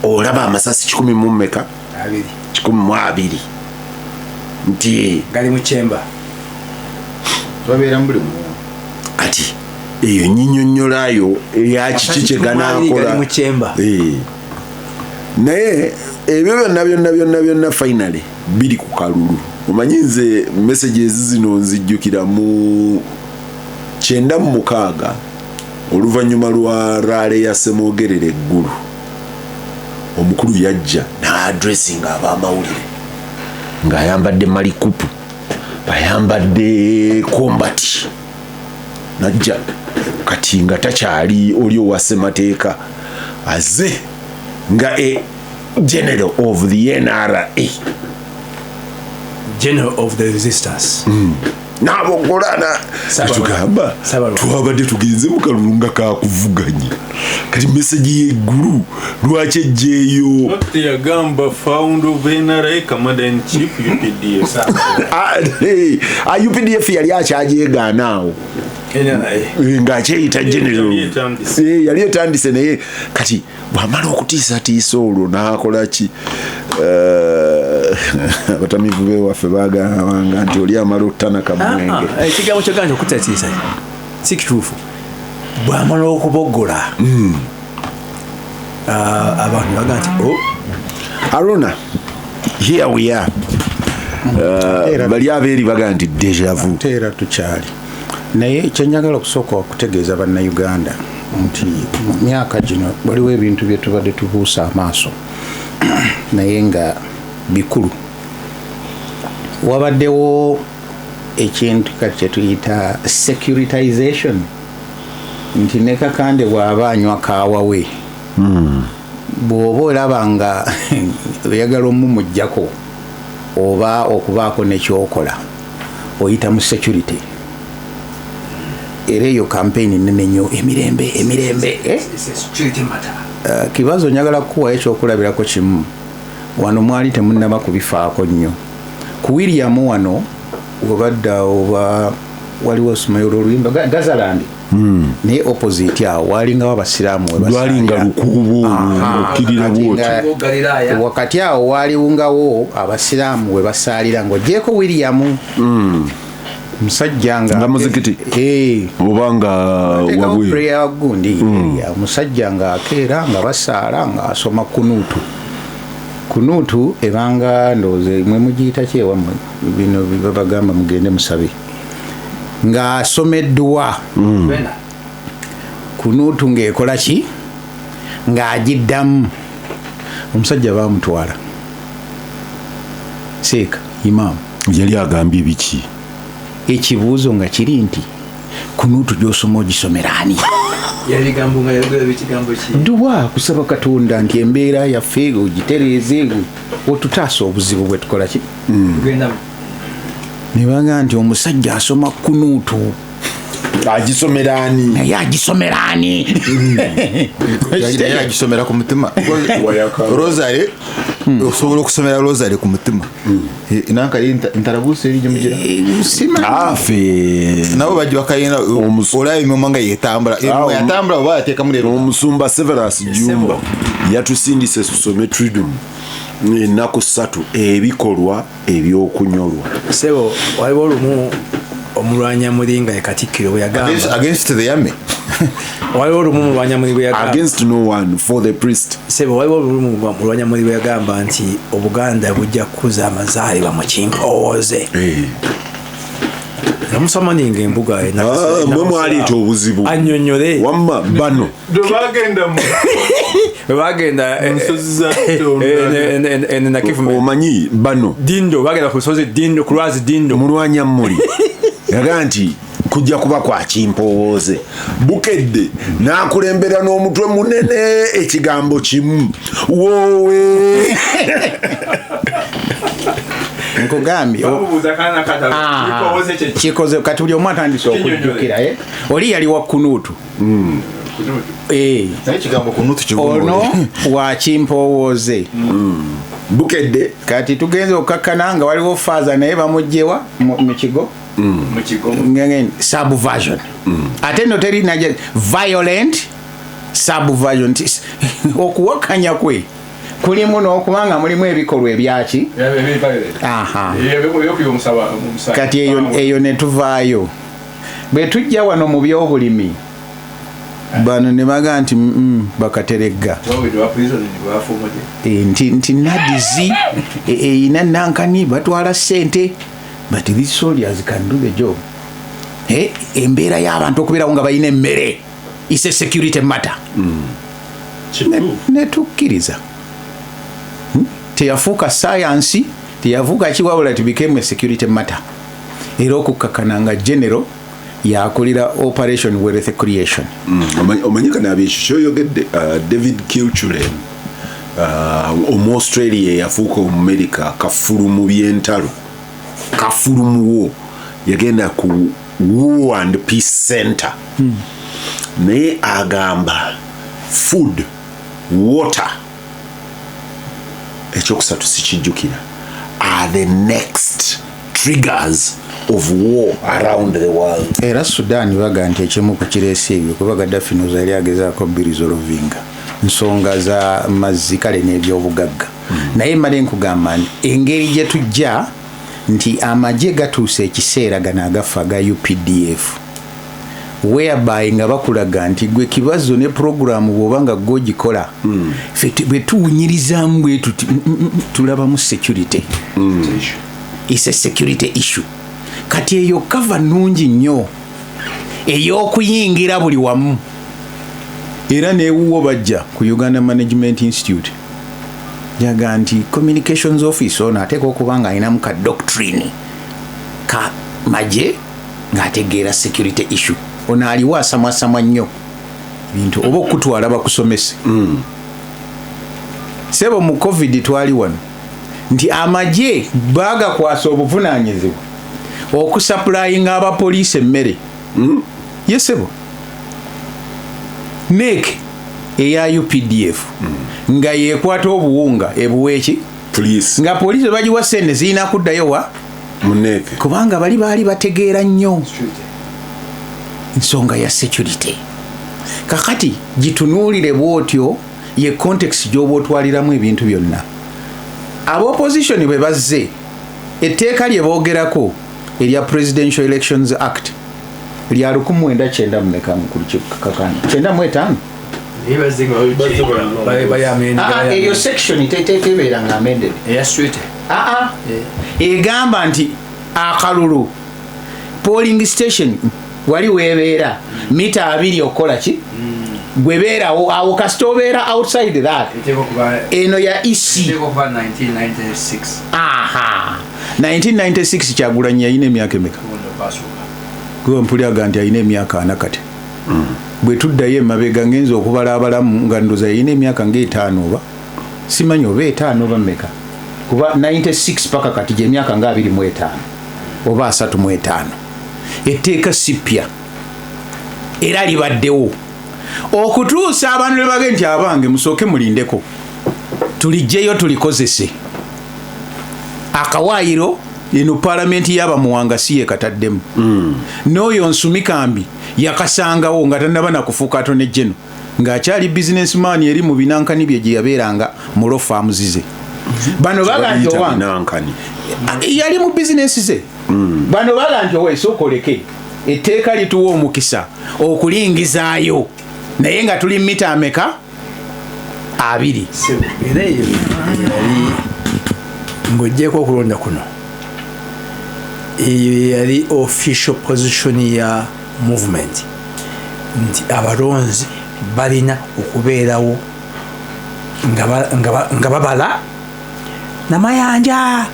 olaba amasasi 10 mu mmeka 12 nti gali mu chamber babeera mbuli ati eyo nyinyonyolayo eya kiki kye ganaakola naye ebyo byonna finally biri ku kalulu omanyi nze messages zino nzijjukira mu 96 oluvannyuma lwa raale ya Semwogerere eggulu omukulu yajja n'adressinga ab'amawulire ng'ayambadde malikupu bayambadde kombati najja kati nga takyali oli owa ssemateeka aze nga general of the NRA general of the resistance n'abogolana tugamba twabadde tugenze mu kalulu nga kakuvuganye kati meseji y'eggulu lwaki ejjeeyo yagamba found of NRA commander in chief UPDF UPDF yali akyajeegaanaawo ng'akyeyita general yali etandise naye kati bw'amala okutiisatiisa olwo n'akola ki abatamivu bewaffe bagambanga nti oli amala okutanaka mwenge ekigambo kyoganja okutatiisa si kituufu bw'amala okubogola abantu baga nti Harunah here we are bali abeeri baga nti deja vu teera tukyali naye kyenjagala okusooka okutegeeza bannayuganda nti mu myaka gino waliwo ebintu bye tubadde tubuusa amaaso naye nga bikulu wabaddewo ekintu kati kyetuyita securitization nti ne Kakande bw'aba anywa kaawawe bw'oba olaba nga oyagala omumuggyako oba okubaako nekyokola oyita mu security era eyo campaign nene nnyo emirembe Kibazo njagala kuwa ekyokulabirako kimu wano mwali temunnaba kubifaako nnyo ku William wano wabadda oba waliwo osumayo oluyimba Gazalandi naye opposite awo walingawo abasiraamu lwalinga lukubu okirira bwoti wakati awo waliwungawo abasiraamu we basaalira ng'ogyeko William musajja nga muzikiti obanga wabwe prayer wagundi musajja nga akeera nga basaala nga asoma kunutu ebanga ndoze mwe mugiyita kyewammwe bino babagamba mugende musabe nga asomeddwa kunutu ng'ekola ki ng'agiddamu omusajja baamutwala seeka imaamu yali agambye biki ekibuuzo nga kiri nti kunutu gy'osoma ogisomeraani duwa kusaba Katonda nti embeera yaffe ogitereeze otutaasa obuzibu bwe tukola ki ne baga nti omusajja asoma kunutu agisomeraani naye agisomeraani agisomera ku mutima Rosary osobola okusomera Rosary ku mutima nankali ntarabuuse eri gyemugira afe nabo bajja bakayina olaba emimwa nga yetambula yatambula oba yateekamu leero omusumba Severus Jumba yatusindise tusome Triduum ennaku 3 ebikolwa ebyokunyolwa sebo waliwo olumu omulwanya mulinga ye Katikkiro bwe yagamba against the army waliwo olumu omulwanya muli bwe yagamba against no one for the priest sebo waliwo olumu omulwanya muli bwe yagamba nti Obuganda bujja kukuza amazaalibwa mu kimpooze namusamaninga embuga mwe mwaleeta obuzibu annyonnyole wamma bano bagenda omanyi bano dindo bagenda ku lusozi dindo ku lwazi dindo mulwanya mmuli yaga nti kujja kuba kwa kimpooze bukedde n'akulembera n'omutwe munene ekigambo kimu woowe nkugambye kikoze kati buli omu atandise okujjukira oli yali wa kunutu ekigambo kunutu ono wa kimpowooze bukedde kati tugenze okukakkana nga waliwo faaza naye bamugjewa mu kigo subversion ate no teri naje violent subversion okuwakanya kwe kulimu n'okubanga mulimu ebikolwa ebyaki kati eyo ne tuvaayo bwe tujja wano mu byobulimi bano ne baga nti bakateregga nti nadizi eyina nankani batwala ssente but these soldiers can do the job. Embeera y'abantu okubeerawo nga balina emmere is a security matter. Ne tukkiriza teyafuuka science teyafuuka kiwabula it became a security matter. Era okukkakana nga general yakulira operation wealth creation. Omanyika n'abekyo kyoyogedde David Kilchulen omu Australia yafuuka Omumerica kafulu mu by'entalo kafulu muwo yagenda ku War and Peace Center naye agamba food water ekyokusatu sikijjukira are the next triggers of war around the world. Era Sudan baga nti ekimu ku kireese ebyo kuba Gaddafi noza yali agezaako birizolovinga nsonga za mazzi kale n'ebyobugagga naye male nkugamba engeri gye tujja nti amagye gatuuse ekiseera gano agafa ga UPDF whereby nga bakulaga nti gwe Kibazo ne programu bw'obanga gw'ogikola bwe tuwunyirizaamu bwe tulabamu security. It's a security issue. Kati eyo kava nnungi nnyo ey'okuyingira buli wamu era neewuwo bajja ku Uganda Management Institute jaga nti communications office ono ateeka okuba nga alinamu ka doctrine ka magye ng'ategeera security issue ono aliwo asamwasamwa nnyo bintu oba okutwala bakusomese sebo mu covid twali wano nti amagye baagakwasa obuvunaanyizibwa okusaplayinga abapoliisi emmere yesebo nek eya UPDF nga yekwata obuwunga ebuweeki nga poliisi bagiwa sente zirina kuddayo wa muneke kubanga baali bategeera nnyo nsonga ya security. Kakati gitunuulire bwotyo ye context gy'oba otwaliramu ebintu byonna. Ab'opposition bwe bazze etteeka lye boogerako erya Presidential Elections Act lya 1990 mmeka mu Kakande 95 eyo section tebeera nga amended egamba nti akalulu polling station wali weebeera mita 2 okola ki gwebeerawo awo kasita obeera outside that eno ya EC 1996 Kyagulanyi yayina emyaka emeka gwe mpulyaga nti ayina emyaka 4 kati bwe tuddayo emabega ngenza okubala abalamu nga ndoza yayina emyaka nga5 oba simanyi oba 5 oba mmeka kuba 96 paka kati gye emyaka nga 25 oba 35 etteeka sipya era libaddewo okutuusa abantu ne bagenda nti abange musooke mulindeko tulijjeyo tulikozese akawaayiro eno palamenti y'abamuwanga si ye kataddemu n'oyo Nsumikambi yakasangawo nga tannaba nakufuuka atone jeno ng'akyali businessman eri mu binankani bye gye yabeeranga mu law firms ze bano baga nti owange yali mu bizinesi ze bano baga nti oweesi okoleke etteeka lituwa omukisa okulingizaayo naye nga tuli mita ameka 2 era eyo yali ng'oggyeko okulonda kuno eyo yali official position ya movement nti abalonzi balina okubeerawo nga babala namayanja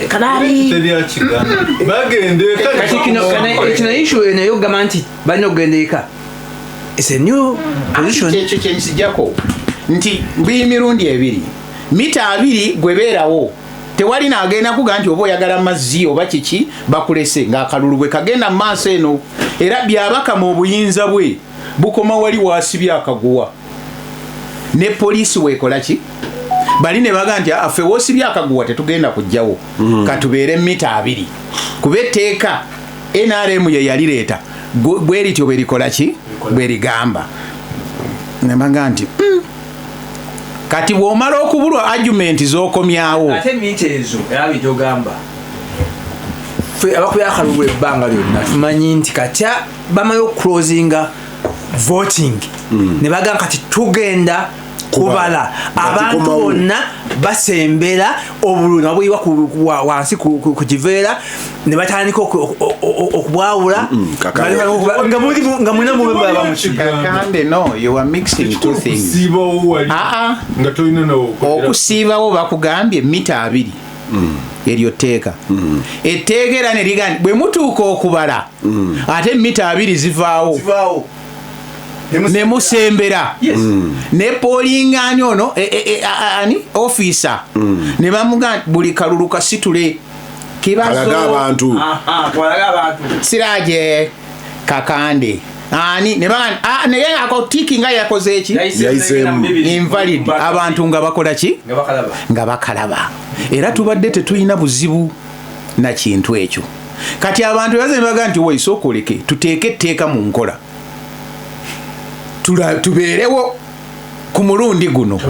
Kanaabi kino issue enayo gamba nti balina okugenda eka. It's a new position. Ekyo kyenkijjako nti mbi mirundi 2 mita 2 gwebeerawo tewali naagenda kuga nti oba oyagala mazzi oba kiki bakulese ng'akalulu bwe kagenda mu maaso eno era byabaka mu buyinza bwe bukoma wali waasibya akaguwa ne poliisi weekola ki bali ne baga nti affe woosibya akaguwa tetugenda kujjawo katubeere mita 2 kuba etteeka NRM ye yalireeta bwe lityo bwe likola ki bwe ligamba nembaga nti kati bw'omala okubulwa argument z'okomyawo ate mita ezo era byogamba ffe abakuyakalubwa ebbanga lyonna tumanyi nti kati bamala okuclosinga voting ne bagamba kati tugenda kubala abantu bonna basembera obululu nga buyiwa wansi ku kiveera ne batandika okubwawula nga mulina mubembala Kakande, no, you are mixing two things. Okusiibawo bakugambye mita 2 eryo tteeka etteeka era ne ligamba bwe mutuuka okubala ate mita 2 zivaawo ne musembera ne polingani ono ani officer ne bamugamba buli kalulu kasitule Kibazo abantu Siraje Kakande ani ne bagamba naye akotiki nga yakoze eki invalid abantu nga bakola ki nga bakalaba era tubadde tetulina buzibu na kintu ekyo kati abantu baze baga nti woiso okoleke tuteeke etteeka mu nkola tubeerewo ku mulundi guno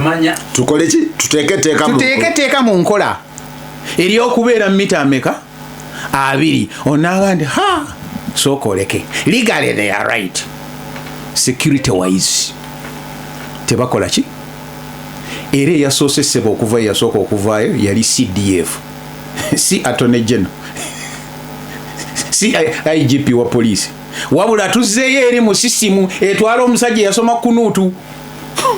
tukole ki tuteeke etteeka mu nkola eri okubeera mita ameka 2 onaga nti sokoleke legally they are right security wise tebakola ki era eyasoosesebwa okuva yasooka okuvaayo yali CDF si attorney general si IGP wa police wabula tuzzeeyo eri mu sisimu etwala omusajja yasoma kunuutu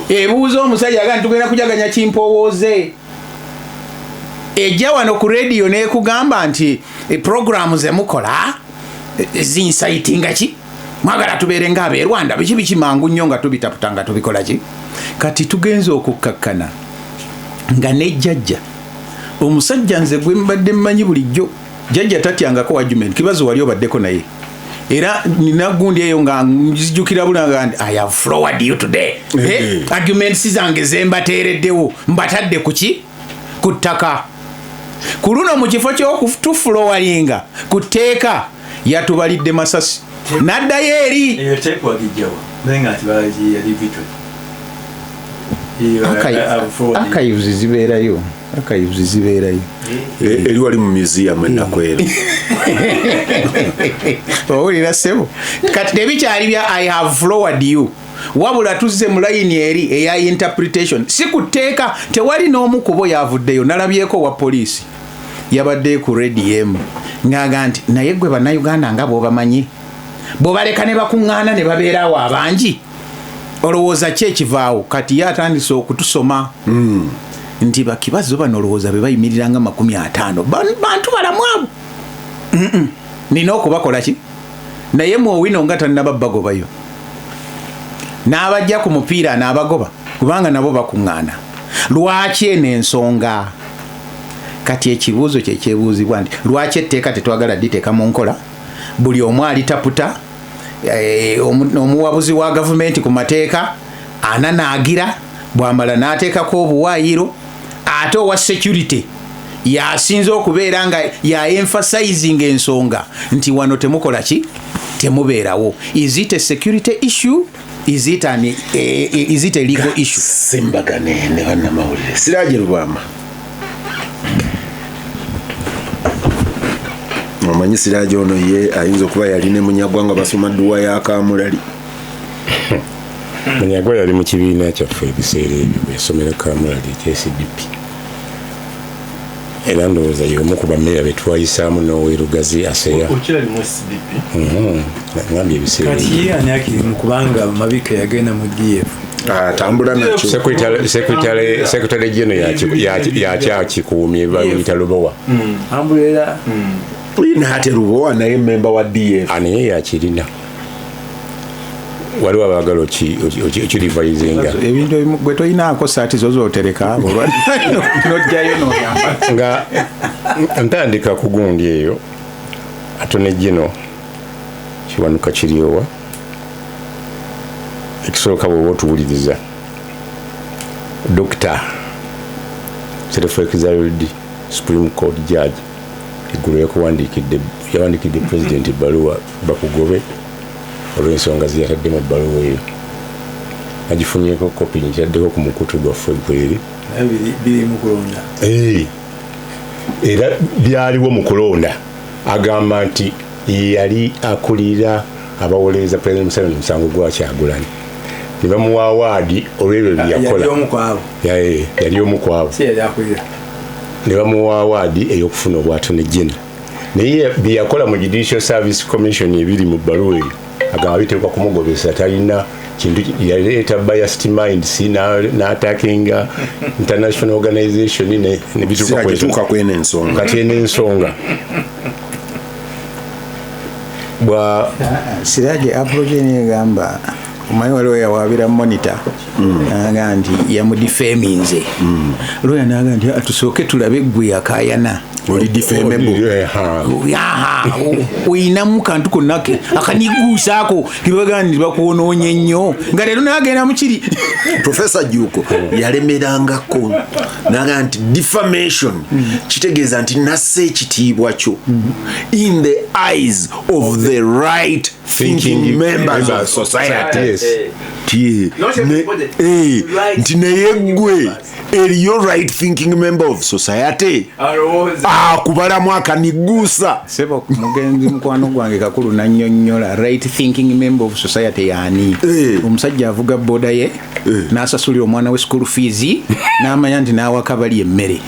ebuuza omusajja aga ntugenda kujaganya kimpowooze ejja wano ku radio nekugamba nti programu zemukola zinsightinga ki mwagala tubeere nga abeerwanda biki bikimangu nnyo nga tubitaputa nga tubikola ki kati tugenza okukkakkana nga nejjajja omusajja nze gwe mbadde mmanyi bulijjo jjajja tatyangako argument Kibazo wali obaddeko naye era nina gundi eyo nga nzijukira bulanga nti I have floored you today arguments zange zembateereddewo mbatadde kuki ku ttaka ku luno mu kifo ky'okutufuloowalinga ku tteeka yatubalidde masasi naddayo eri archives zibeerayo eri wali mu museum enakwera owulira ssebo kati tebikyali bya I have floored you wabula tuzze mu layini eri eya interpretation si ku tteeka tewali n'omu kubo yavuddeyo nalabyeko wa poliisi yabadde ku rediem ngaga nti naye gwe bannayuganda nga bw'obamanyi bw'obaleka ne bakuŋŋaana ne babeerawo abangi olowooza ki ekivaawo kati ye atandise okutusoma nti bakibazo bano olowooza be bayimiriranga 50 bantu balamu abo nina okubakola ki naye muowino nga tannaba bagobayo n'abajja ku mupiira n'abagoba kubanga nabo bakuŋŋaana lwaki eno ensonga kati ekibuuzo kyekyebuuzibwa nti lwaki etteeka tetwagala diteeka mu nkola buli omu alitaputa omuwabuzi wa gavumenti ku mateeka ananaagira bwamala n'ateekako obuwaayiro ate owa security yasinza okubeera nga ya emphasizing ensonga nti wano temukola ki temubeerawo. Is it a security issue? Is it a legal issue? Simbagane ne bannamawulire. Siraje Lubwama. Omanyi Siraje ono ye ayinza okuba yali ne Munyagwanga basoma dduwa ya Kamulali. Munyagwa yali mu kibiina kyaffe ebiseera ebyo yasomera Kamulali KCDP. Era ndowooza y'omu ku bammera be twayisaamu n'oweerugazi aseya. Okyali mu CDP. Ngambye ebiseera ebyo. Kati ye ani akiri mu kubanga Mabika yagenda mu DF. Tambula nakyo. Secretary General yakyakikuumye bamuyita Lubowa. Ambulera. Ina ate Lubowa naye member wa DF. Naye yakirina. Waliwo abagala okirivayizinga ebintu ebimu bwe toyinaako saati zozo otereka nojjayo noyamba nga ntandika ku gundi eyo atone gino kiwanuka kiryowa ekisooka bw'oba otuwuliriza Dr. Serefekizaludi Supreme Court Judge eggulu yawandiikidde president ebbaluwa bakugobe olw'ensonga ziyatadde mu bbaluwa eyo agifunyeeko kopi nkyaddeko ku mukutu gwaffe gweri biri mu kulonda era byaliwo mu kulonda agamba nti yali akulira abawolereza President Museveni musango gwa Kyagulanyi ne bamuwa awaadi olw'ebyo byeyakola yali omu kwabo ne bamuwa awaadi ey'okufuna obwatone jena naye byeyakola mu Judicial Service Commission ebiri mu bbaluwa eyo agamba biteekwa kumugobesa talina kintu yaleeta biased minds n'attackinga international organization ne bituuka kwene ensonga kati eno ensonga Siraje approach negamba omanyi waliwo yawabira monitor naga nti yamudifeminze lawyer naga nti atusooke tulabe gwe yakayana oli defamable oyinamu kantu konnake akaniguusaako kibagandi bakuwonoonye nnyo nga leero nagenda mukiri Professor Juko yalemerangako naga nti defamation kitegeeza nti nasse ekitiibwa kyo in the eyes of the right thinking members of society. Nti neyeggwe eriyo right thinking member of society kubalamu akaniguusa sebo mugenzi mukwano gwange kakulu nannyonnyola right thinking member of society yani omusajja avuga boda ye n'asasulira omwana we school fees n'amanya nti n'awaka bali emmere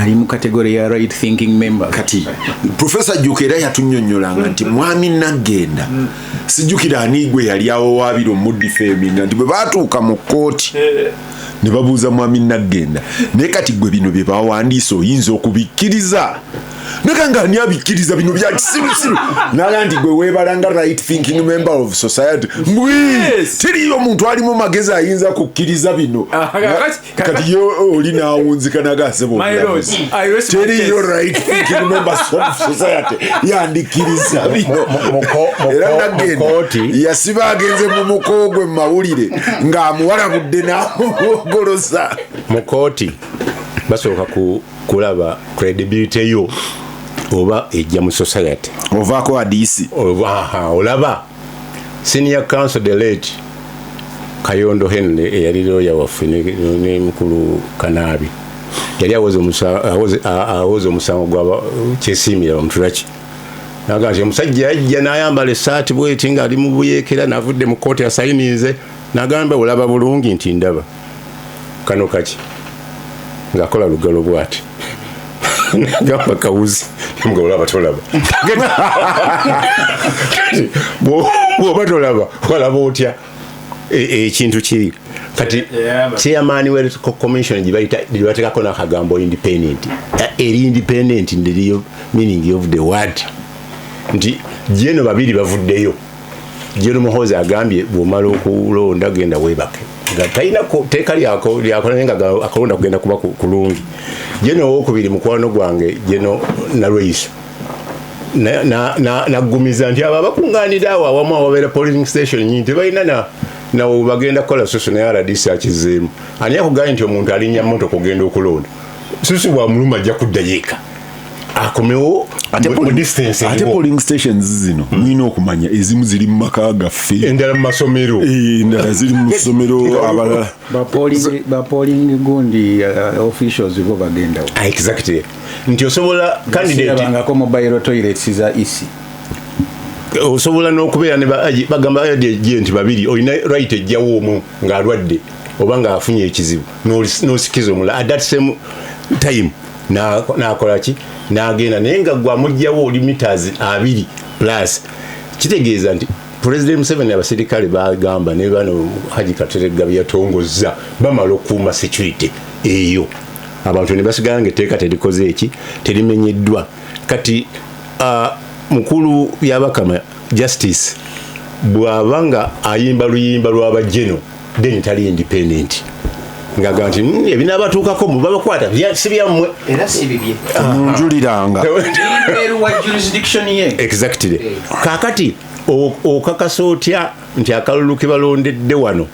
ali mu kategori ya right thinking member. Kati Professor Juko era yatunnyonnyolanga nti mwami Nagenda sijjukira aniigwe yali awo waabiro mudifeminga nti bwe baatuuka mu kooti ne babuuza mwami Nagenda naye kati gwe bino bye bawandiisa oyinza okubikkiriza nakanga ani abikkiriza bino bya kisirusiru naga nti gwe weebalanga right thinking member of society tiriyo omuntu ali mu magezi ayinza kukkiriza bino kati yo oli naawunzika nagasebo teriyo right thinking members of society yandikkiriza bino era Nagenda yasiba agenze mu mukoogwe mu mawulire ng'amuwalabudde n'amugolosa mu kooti basooka kulaba credibility yo oba ejja mu society ovaako hadisi olaba senior counsel the late Kayondo Henry eyali lawyer waffe ne mukulu Kanaabi yali awoza omusango gwa kyesimira omutulaki naga nti omusajja yajja n'ayambala essaati bweti nga ali mu buyeekera n'avudde mu kooti asayinize n'agamba olaba bulungi nti ndaba kano kaki ng'akola lugalo bwati gamba kawuzi nga olaba tolaba bw'oba tolaba walaba otya ekintu kiri kati chairman we commission gibatekako n'akagambo independent eri independent ndiriyo meaning of the word nti jeno babiri bavuddeyo jeno Muhoozi agambye bw'omala okulonda genda weebake nga talina teeka lyakola nga akalonda kugenda kuba kulungi jeno owokubiri mukwano gwange jeno Nalweiso nagumiza nti abo abakungaanira awo awamu awabeera polling station nyingi tebalina nawe bagenda kukola susu naye RDC akizeemu ani akugambye nti omuntu alinnya mmotoka ogenda okulonda susu bwamuluma ajja kuddayo eka akomewo mu distance ate polling stations zino mwina okumanya ezimu ziri mu maka gaffe endala mu masomero endala ziri mu masomero abalala ba polling gundi officials bo bagenda exactly nti osobola candidate bangako mobile toilets za isi osobola n'okubeera ne bagamba agent babiri olina right ejjawo omu ng'alwadde oba ng'afunye ekizibu n'osikiza omulala at that same time n'akola ki n'agenda naye nga gwe amugjawo oli meters 2 plus kitegeeza nti President Museveni abaserikale bagamba ne bano Haji Kateregga byatongozza bamala okuuma security eyo abantu ne basigala ng'etteeka terikoze eki terimenyeddwa kati mukulu byabakama justice bw'aba nga ayimba luyimba lw'abajeno then tali independent ngaga nti ebinaabatuukako mubabakwata si byammwe era si bibye munjuliranga wa jurisdiction ye exactly kakati okakasa otya nti akalulu ke balondedde wano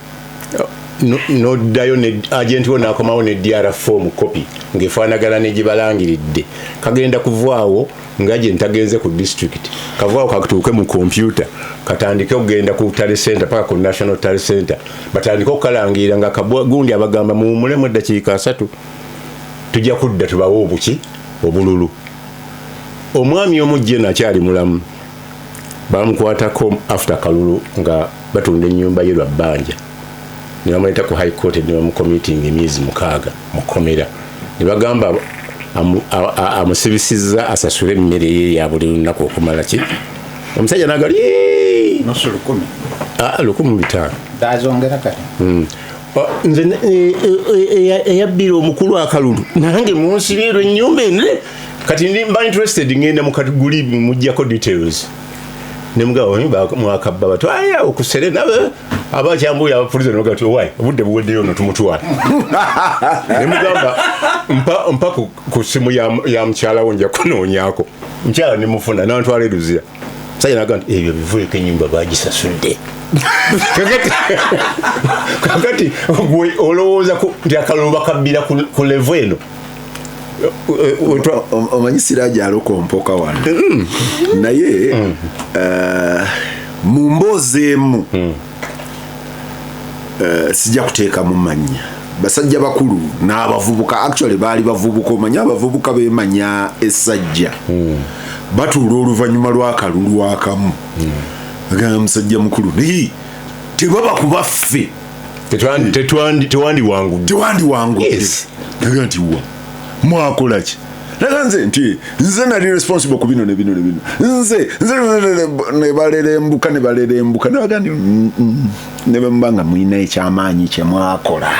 noddayo ne agenti wo n'akomawo ne DR form copy ng'efaanagana ne gye balangiridde kagenda kuvaawo ngaje ntagenze ku district kavao kakatuuke mu computer katandike okugenda ku tally center paka ku national tally center batandike okukalangira nga gundi abagamba mu mulemu eddakiika 3 tujja kudda tubawo obuki obululu omwami omujje nakyali mulamu bamukwatako after kalulu nga batunda ennyumba ye lwa bbanja ne bamuleta ku high court ne bamucommitting emyezi 6 mukomera ne bagamba amusibisizza asasule emmere ye ya buli lunaku okumala ki omusajja nagali nusu 10 15 dazongera kati nze eyabbira omukulu akalulu nange munsibiro ennyumba ene kati mba interested ngenda mu kategori mujjako details nemugawo mwakabba bato aya okusere nabe abakyambuya abapulize nogati owai obudde buweddeyo no tumutwala nemugamba mpa ku simu ya mukyala wo nja kunoonyako mukyala nemufuna nantwala eruzira musajja naga nti ebyo bivueko ennyumba bagisasudde kakati gwe olowooza nti akalulu bakabbira ku levo eno omanyi Siraje alokompoka wano naye mu mboozi emu sijja kuteeka mu mannya basajja bakulu n'abavubuka actually baali bavubuka omanyi abavubuka beemanya essajja batuula oluvannyuma lw'akalulu akamu agamba musajja mukulu naye tebaba kubaffe tewandiwangudde naga nti wa mwakola ki naga nze nti nze nali responsible ku bino ne bino ne bino nze ne balerembuka nabaga nti ne bemba nga mulina ekyamaanyi kye mwakola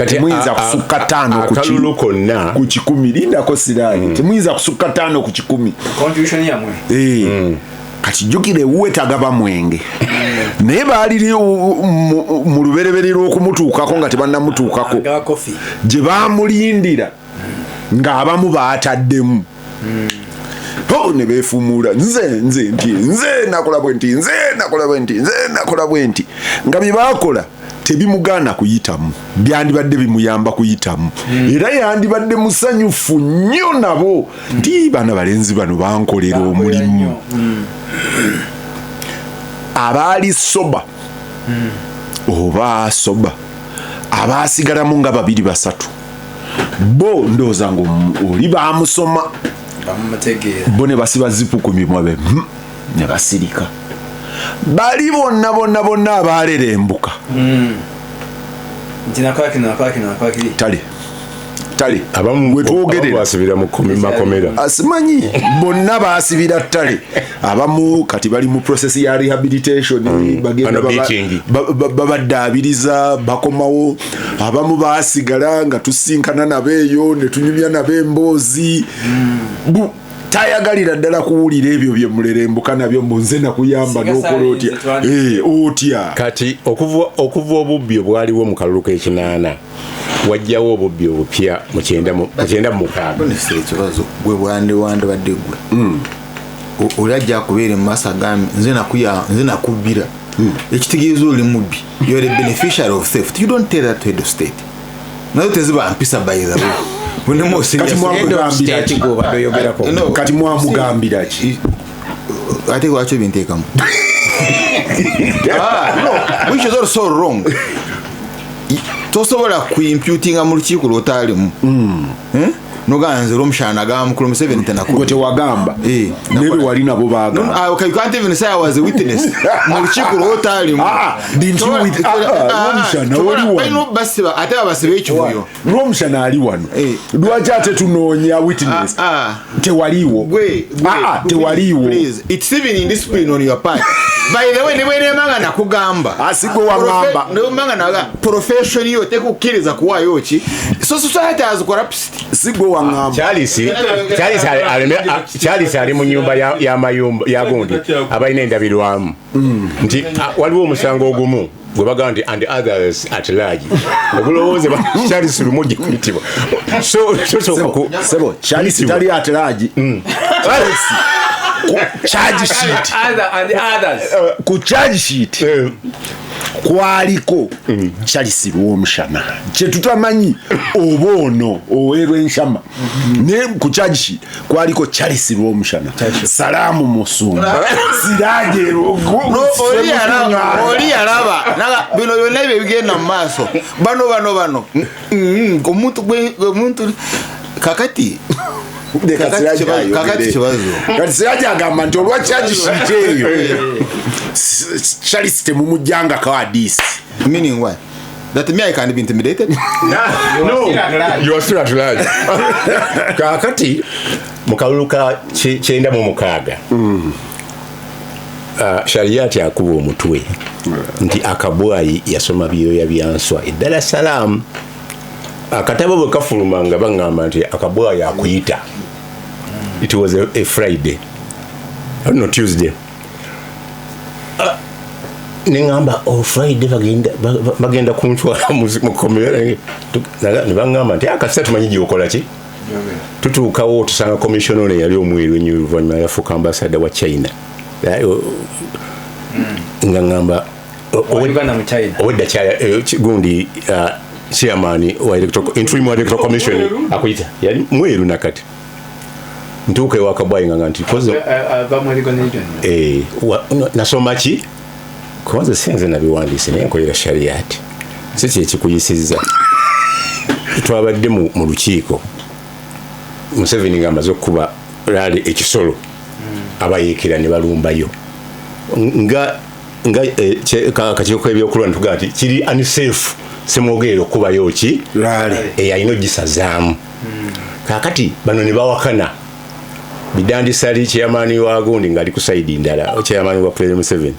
temuyinza kusukka 5 ku 10 lindako Siraje temuyinza kusukka 5 ku 10 contribution yamwe kati jjukire wetaga bamwenge naye baaliri mu lubereberi lw'okumutuukako nga tebannamutuukako gye baamulindira ng'abamu baataddemu ne beefumuula nze nakola bwe nti nga bye baakola tebimugaana kuyitamu byandibadde bimuyamba kuyitamu era yandibadde musanyufu nnyo nabo nti bana balenzi bano bankolera omulimu abaali soba oba soba abaasigalamu nga 2-3 bo ndowooza nga oli baamusoma bo ne basiba zipu ku mimwa be ne basirika bali bonna abalerembuka tale abamu wetwogerera basibira mu makomera asimanyi bonna basibira ttale abamu kati bali mu process ya rehabilitation bagenda babaddaabiriza bakomawo abamu basigala nga tusinkana nabeeyo ne tunyumya nabemboozi tayagalira ddala kuwulira ebyo bye mulerembuka nabyo mbunze nakuyamba n'okola otya kati okuva obubbi obwaliwo mu kalulu k'ekinaana wajjawo obubbi obupya mu 9 ekibazo gwe bwandewande badde gwe oli ajja akubeera mu maaso agambe nze nakubbira ekitegeeza oli mubbi you're a beneficiary of theft. You don't tell that to the state. nazo teziba mpisa by the way kati mwamugambira ki ate lwaki binteekamu which is also wrong. Tosobola kuimputinga mu lukiiko lw'otaalimu noganze Rwomushana agamba mukulu Museveni ngo tewagamba nebe wali nabo bagamba you can't even say I was a witness mu lukiiko lw'otaalimu didn't you with Rwomushana wali wano basiba ate abasibe ekivuyo Rwomushana ali wano lwaki ate tunoonya witness tewaliwo tewaliwo please it's even indiscipline on your part by the way ne manga nakugamba asigwe wangamba ne manga naga profession yo tekukkiriza kuwayo ki so society has corrupt sigwe wangamba Charles ali mu nyumba ya mayumba ya gondi abalina endabirwamu nti waliwo omusango ogumu gwe bagamba nti and others at large obulowooze Charles lumujja kuyitibwa sebo Charles tali at large charge sheet and others ku charge sheet kwaliko Charles Rwomushana kyetutamanyi oba ono owerwenshama ne ku charge kwaliko Charles Rwomushana Salamu Musumba Siraje oli alaba naga bino byonna ebyo bigenda mu maaso bano omuntu kakati Kibazo kati Siraje agamba nti olwa charge sheet eyo Charles temumujjanga ka hadisi. Meaning what? That me I can't be intimidated? No, you are still at large. Kakati mukaluluka kyenda mu mukaaga. Shariati akuba omutwe nti akabwayi yasoma biro ya byanswa Dar es Salaam akatabo bwe kafulumanga bangamba nti akabwayi akuyita. It was a Friday, no Tuesday. Ningamba Friday bagenda kuntwala mu komere nibangamba nti akasita tumanyi gyokola ki tutuukawo tusanga commissioner yali omweru ennyo oluvannyuma yafuuka ambassador wa China nga ngamba owedda gundi chairman wa interim electoral commission akuyita yali mweru nakati ntuuka ewakabwayi nga nti nasoma ki kwanza sinze nabiwandiise naye nkolera shariati si kyekikuyisizza twabadde mu lukiiko Museveni ng'amaze okuba laali ekisolo abayeekera ne balumbayo nga akakiiko k'ebyokulonda tugaa nti kiri unsafe semwogerera okubayo ki laali eyalina ogisazaamu kaakati bano ne bawakana bidandisali chairman wa gundi ngali ku side ndala chairman wa President Museveni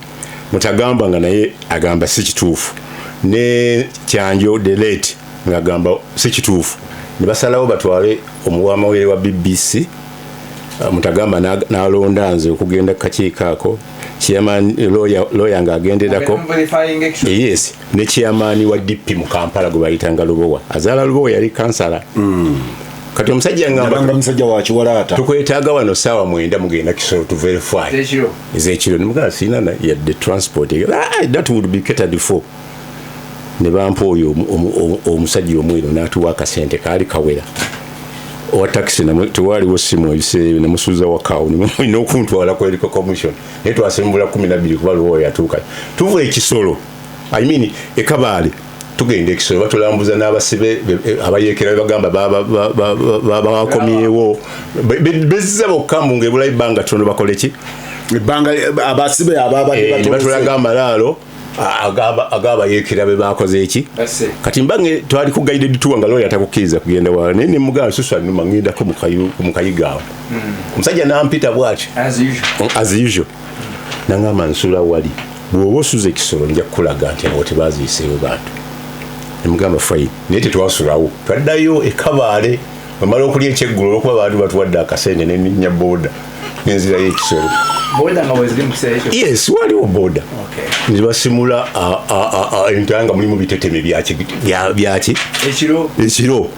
mutagamba nga naye agamba si kituufu ne Kyanjo delete ngagamba si kituufu ne basalawo batwale omuwamawere wa BBC mutagamba n'alonda nze okugenda kakiiko ako chairman lawyer ng'agenderako yes ne chairman wa DP mu Kampala gwe bayitanga Lubowa azaala Lubowa yali kansala kati omusajja ngamba musajja wa Kiwalaata tukwetaaga wano saawa 9 mugenda Kisoro to verify ezekiro nimugala sina na yadde transport that would be catered for ne bampa oyo omusajja omweru n'atuwa akasente kaali kawera owa taxi tewaliwo simu ebiseera namusuuza wakaawo n'okuntwala kweriko commission naye twasimbula 12 kuba Lubowa yatuuka tuva Ekisoro I mean Ekabaale tugenda Ekisoro batulambuza n'abasibe abayeekera bagamba bakomyewo bezza bokkambu ng'ebula ebbanga tono bakole ki ebbanga abasibe ababadde batulaga amalaalo agabayeekera be bakoze eki kati mbange twali ku guided tour nga lawyer atakukkiriza kugenda wala naye nemugala susa nnuma ng'endako mu kayiga awo omusajja n'ampita bw'ati as usual nangamba nsula wali bw'oba osuza Ekisoro nja kukulaga nti abo tebaziiseewo bantu nemugamba fine naye tetwasulawo twaddayo Ekabaale bamala okulya ekyeggulo olwokuba bantu batuwadde akasente nennya booda nenzirayo Ekisoro yes waliwo booda nebasimula entanga mulimu biteteme byaki ekiro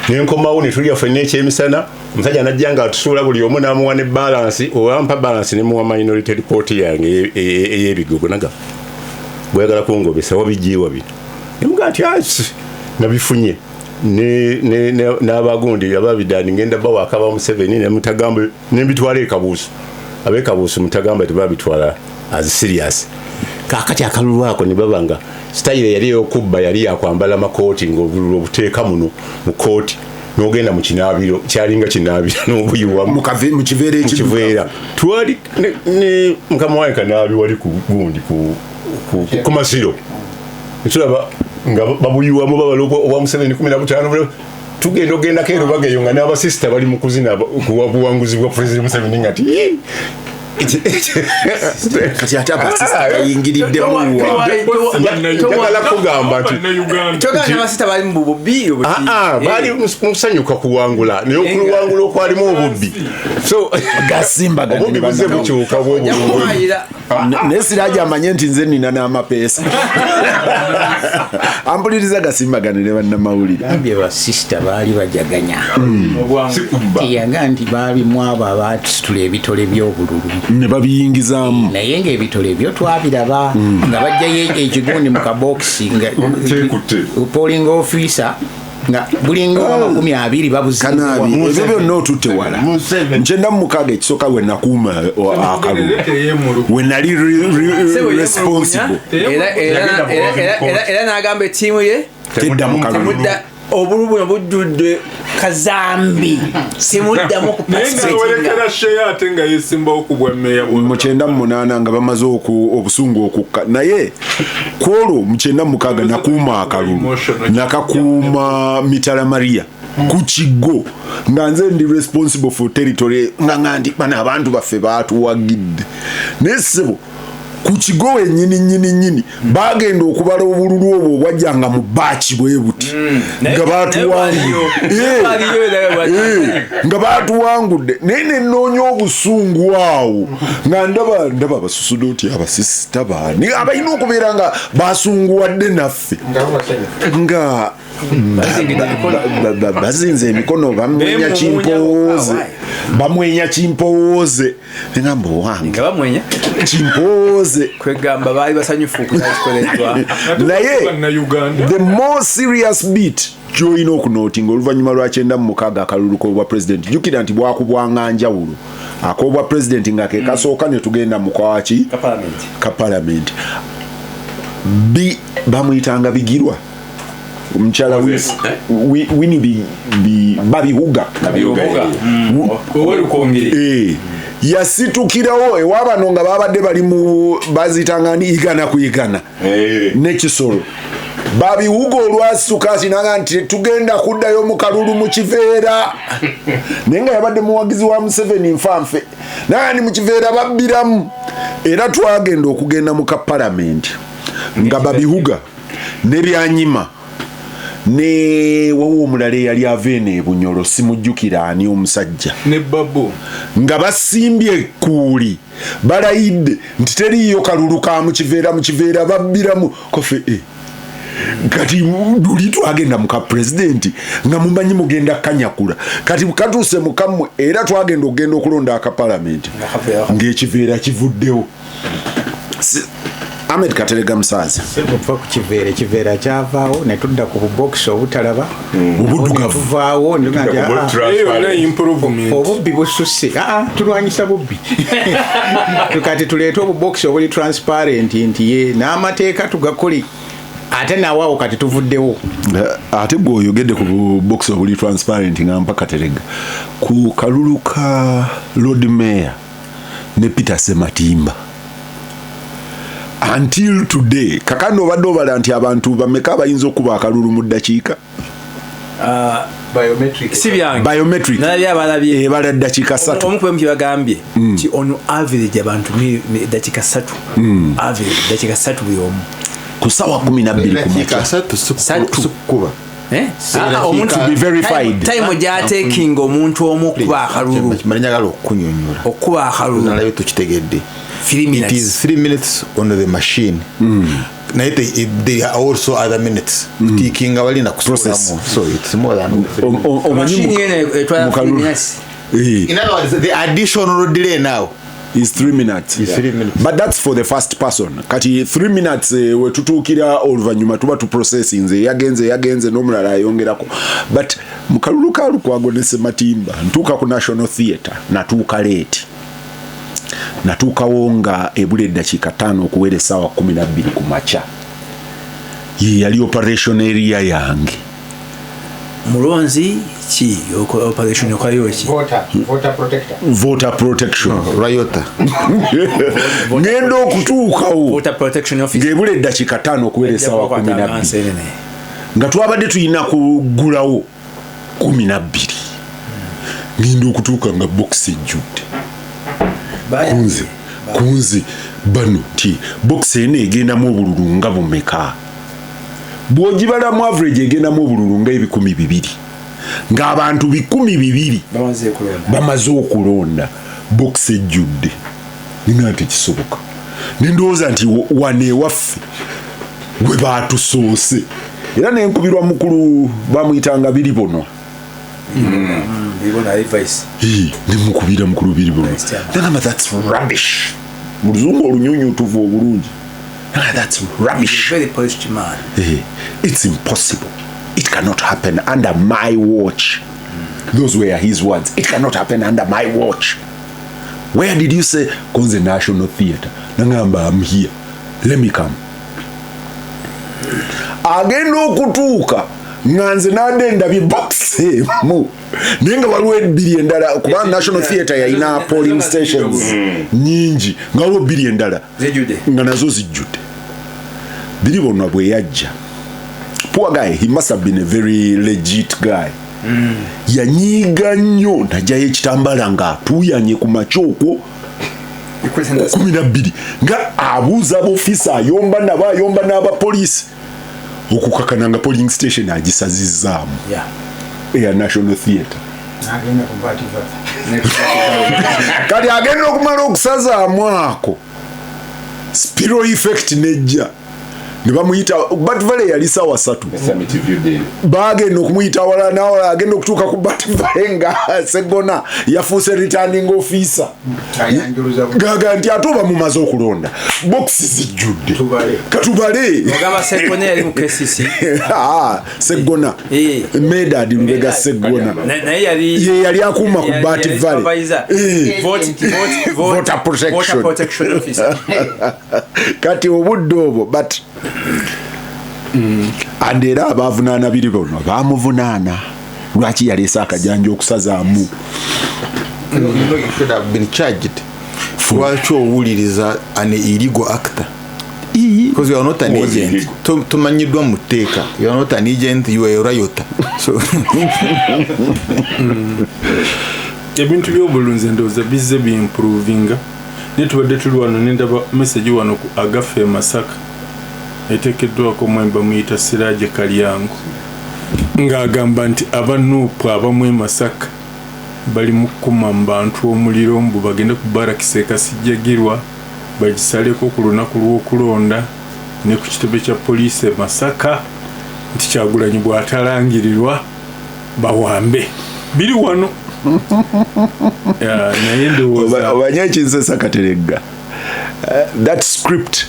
nenkomawo netulya ffenna ekyemisana omusajja najja nga atusuula buli omu n'amuwa ne balansi owampa balansi nemuwa minority report yange ey'ebigogo naga bweyagala kungobesa wabijiwa bino nemugaa nti nabifunye n'abagundi ababidani ngenda bawaaka ba Museveni nemutagambe nembitwala ekabuuso ab'ekabuuso mutagamba tebabitwala as serious kaakati akalulwako ne babanga style yali ey'okubba yali yakwambala makooti ng'obululu obuteeka muno mu kooti n'ogenda mu kinaabiro kyalinga kinaabiro n'obuyuwa mu kiveera twali ne mukama wange kanaabi wali ku gundi ku Masiro netulaba nga babuyuwamu babala obwa Museveni 15 tugenda ogendako ero bageyo nga n'abasisita bali mu kuzina buwanguzi bwa President Museveni nga ti kati ate abasisita bayingiriddemu njagala kugamba nti baali musanyuka kuwangula naye okuluwangula okwalimu obubbi so obubbi buze bukyuka bwobulungu naye Siraje amanye nti nze nina n'amapeesa ampuliriza Gasimbagane ne bannamawulire abye basisita baali bajaganya tiyaga nti baalimu abo abatusitula ebitole by'obululu ne babiyingizaamu naye ng'ebitole ebyo twabiraba nga bajjayo ekigundi mu kabokisi nga polling officer nga bulinga 20 babuzibwa ebyo byonna otutte wala 96 ekisooka we nakuuma akalulu we nali responsible era n'agamba ettiimu ye teddamu kalulu obulu buno bujjudde kazambi simuddamu okupasikera sheya ate nga yesimbawo ku bwa meya mu 98 nga bamaze obusungu okukka naye kwolwo mu 96 nakuuma akalulu nakakuuma mitala maria ku kigo nga nze ndi responsible for territory nga ndi bana abantu baffe baatuwagidde nesebo ku kigo nyini bagenda okubala obululu obwo obwajjanga mu baachi bwe buti nga baatuwangudde naye nnoonya obusungu awo nga ndaba abasusudooti abasisita baani abalina okubeera nga basunguwadde naffe nga bazinze emikono bamwenya kimpowooze negamba owange kimpowooze kwegamba baali basanyufu okukikoleddwa naye the more serious bit gyolina okunootinga oluvannyuma lwa 96 akalulu k'obwa pulezidenti jjukira nti bwakubwanga njawulo ak'obwa pulezidenti nga ke kasooka ne tugenda mu kwaki ka palamenti bamuyitanga bigirwa omukyala wini babihuga yasitukirawo ewabano nga babadde bali mu bazitanga ni igana ku igana n'ekisolo babihuga olwasituka sinaga nti tugenda kuddayo mu kalulu mu kiveera naye nga yabadde muwagizi wa Museveni nfanfe naye ni mu kiveera babbiramu era twagenda okugenda mu ka palamenti nga babihuga n'ebyanyima ne wawo omulala yali aveene Bunyoro simujjukira ani omusajja ne babo nga basimbye kuuli balayidde nti teriyo kalulu ka mu kiveera babbiramu kofe kati luli twagenda muka pulezidenti nga mumanyi mugenda kanyakula kati katuuse mukammwe era twagenda okugenda okulonda aka palamenti ng'ekiveera kivuddewo Ahmed Kateregga Musaazi okuva ku kiveera kyavaawo ne tudda ku bubokisi obutalaba obuddugavu obubbi bususse tulwanyisa bubbi kati tuleete obubokisi obuli transparent nti ye n'amateeka tugakole ate nawaawo kati tuvuddewo ate gweoyogedde ku bubokisi obuli transparent nga mpa Kateregga ku kalulu ka Lord Mayor ne Peter Sematimba until today Kakande obadde obala nti abantu bameka abayinza okuba akalulu mu ddakiika biometric ebala ddakiika 3 omukwemu kyebagambye nti on average abantu ddakiika 3 average ddakiika 3 buli omu ku ssaawa 12 kukuba omuntu be verified time gyatekinga omuntu omu okuba akalulu njagala okunyonyola okuba akalulu nalayo tukitegedde 3 minutes. It is 3 minutes on the machine. There are also other minutes. Taking away in a process. So it's more than machine 3 minutes. In other words, the additional delay now is 3 minutes. Is 3 minutes. But that's for the first person. Kati 3 minutes we tutukira oluvanyuma tuba tu processing nze yagenze n'omulala ayongerako. But mukalulu kalu kwagone Sematimba ntuuka ku National Theatre natuuka late. Natuukawo nga ebula eddakiika 5 okuwera essaawa 12 ku makya ye yali operation area yange mulonzi ki operation okayo ki voter protection rayota ngenda okutuukawo voter protection office ng'ebula eddakiika 5 okuwera essaawa 12 nga twabadde tulina kugulawo 12 ngenda okutuuka nga box ejjudde kunzi bano ti box ene egendamu obululu nga bumeka bw'ogibalamu average egendamu obululu nga 200 ng'abantu 200 bamaze okulonda box ejjudde nina nti kisoboka nindowooza nti wane waffe gwe baatusoose era nenkubirwa mukulu bamuyitanga Bilibonwa Ibona advice. Nemukubira mukulu biribono. Nagamba that's rubbish. Muzungu olunyonyo tuvu obulungi. That's rubbish. Very polished man. It's impossible. It cannot happen under my watch. Those were his words. It cannot happen under my watch. Where did you say? Konze National Theatre. Nangamba, I'm here. Let me come. Agenda okutuuka nganze nadenda bibox mu nenga waliwo ebbiri endala kuba National Theatre yalina polling stations nyingi nga waliwo ebbiri endala nga nazo zijjudde. Biri bonna bwe yajja, poor guy, he must have been a very legit guy. Yanyiga nnyo najjayo ekitambala nga atuuyanye ku makyoko 12 nga abuuza abofisa ayomba n'abapoliisi okukakana nga polling station agisazizaamu eya National Theatre. Kati agenda okumala okusazaamu ako spiral effect nejja ne bamuyita Batvale yali sawa 3 bagenda okumuyita wala nawala agenda okutuuka ku Batvale nga Segona yafuuse returning officer gaga nti atoba mumaze okulonda box zijjudde katubale ogaba Segona yali mu KCC Segona Medad Lubega Segona naye yali akuma ku Batvale voter protection officer kati obudde obwo but andera abavunaana biri bono bamuvunaana lwaki yaleese akajanja okusazaamu. should have been charged lwaki owuliriza an illegal actor because you are not an agent. Tumanyiddwa mu tteeka, you are not an agent, you are a riot. So ebintu by'obulunzi ndowooza bizze bi-improvinga naye tubadde tuli wano nendaba message wano ku Agafe Masaka eteekeddwako mwemba muyita Siraje Kalyango ng'agamba nti abanuupu abamu e Masaka bali mu kukuma mu bantu omuliro mbu bagende ku barakisi Kasijjagirwa bagisaleko ku lunaku lw'okulonda ne ku kitebe kya poliisi e Masaka nti Kyagulanyi bw'atalangirirwa bawambe biri wano. Kateregga. That script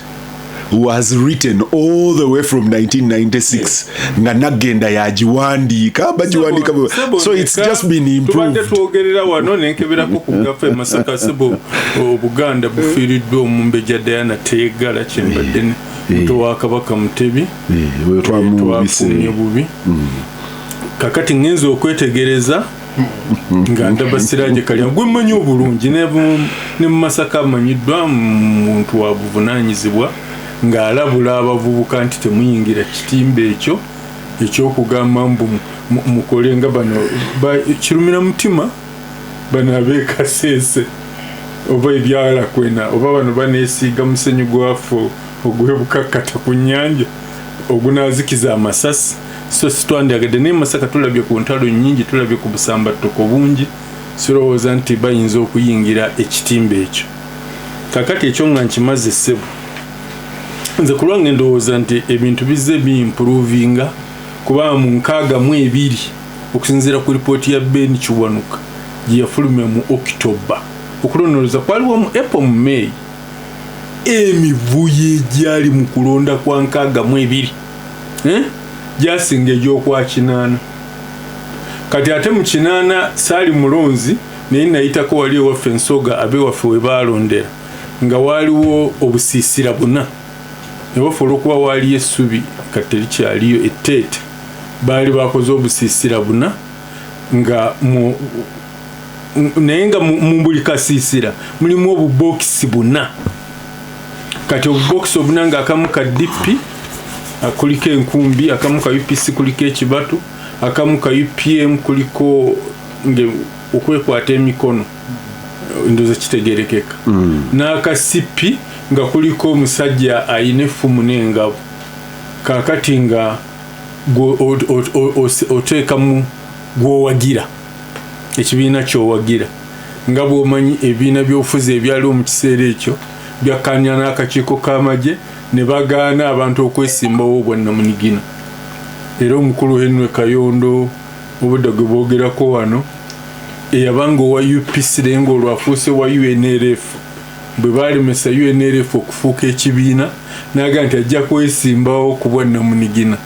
was written all the way from 1996 nga nagenda yagiwandiika bagiwandiika so it's just been improved. Tubadde twogerera wano nenkeberako ku Gafe Masaka sebo Obuganda bufiiriddwa Omumbejja Diana Teegala kyembadde muto wa Kabaka Mutebi twakumye bubi kakati ngenza okwetegereza nga ndaba Siraje Kalyango gwe mmanyi obulungi ne mu Masaka amanyiddwa muntu wa buvunaanyizibwa ng'alabula abavubuka nti temuyingira kitimbe ekyo ekyokugamba mbu mukole nga bano kirumira mutima bano abeekasese oba ebyala kwena oba bano baneesiiga musenyu gwafu ogw'ebukakkata ku nnyanja ogunaazikiza amasasi. So sitwandiagadde naye Masaka tulabye ku ntalo nnyingi, tulabye ku busambattuko bungi, sirowooza nti bayinza okuyingira ekitimbe ekyo. Kakati ekyo nga nkimaze ssebo nze ku lwange ndowooza nti ebintu bizze bi-improvinga kuba mu 62 okusinziira ku lipooti ya Ben Kiwanuka gye yafulumya mu October okulonooza kwaliwo mu April mu May emivuyo egyali mu kulonda kwa 62 gyasinga egy'okwa 8 kati ate mu 8 saali mulonzi naye nayitako wali ewaffe Nsoga abe waffe we baalondera nga waaliwo obusiisira buna ewaffe olw'okuba waaliyo essubi kati terikyaliyo etteete baali bakoze obusiisira buna nga naye nga mu buli kasiisira mulimu obubokisi buna kati obubokisi obuna ng'akamu ka DP kuliko enkumbi, akamu ka UPC kuliko ekibatu, akamu ka UPM kuliko okwekwata emikono ndoza kitegerekeka n'akasipi nga kuliko omusajja ayina effumu n'engabo kakati nga oteekamu gw'owagira ekibiina ky'owagira nga bw'omanyi ebibiina by'obufuzi ebyaliwo mu kiseera ekyo byakkaanya n'akakiiko k'amagye ne bagaana abantu okwesimbawo bwannamunigina era omukulu Henry Kayondo obudde gwe boogerako wano eyabanga owa UPC lengo olwafuuse wa UNLF bwe baalemesa UNLF okufuuka ekibiina n'aga nti ajja kwesimbawo ku bwannamunigina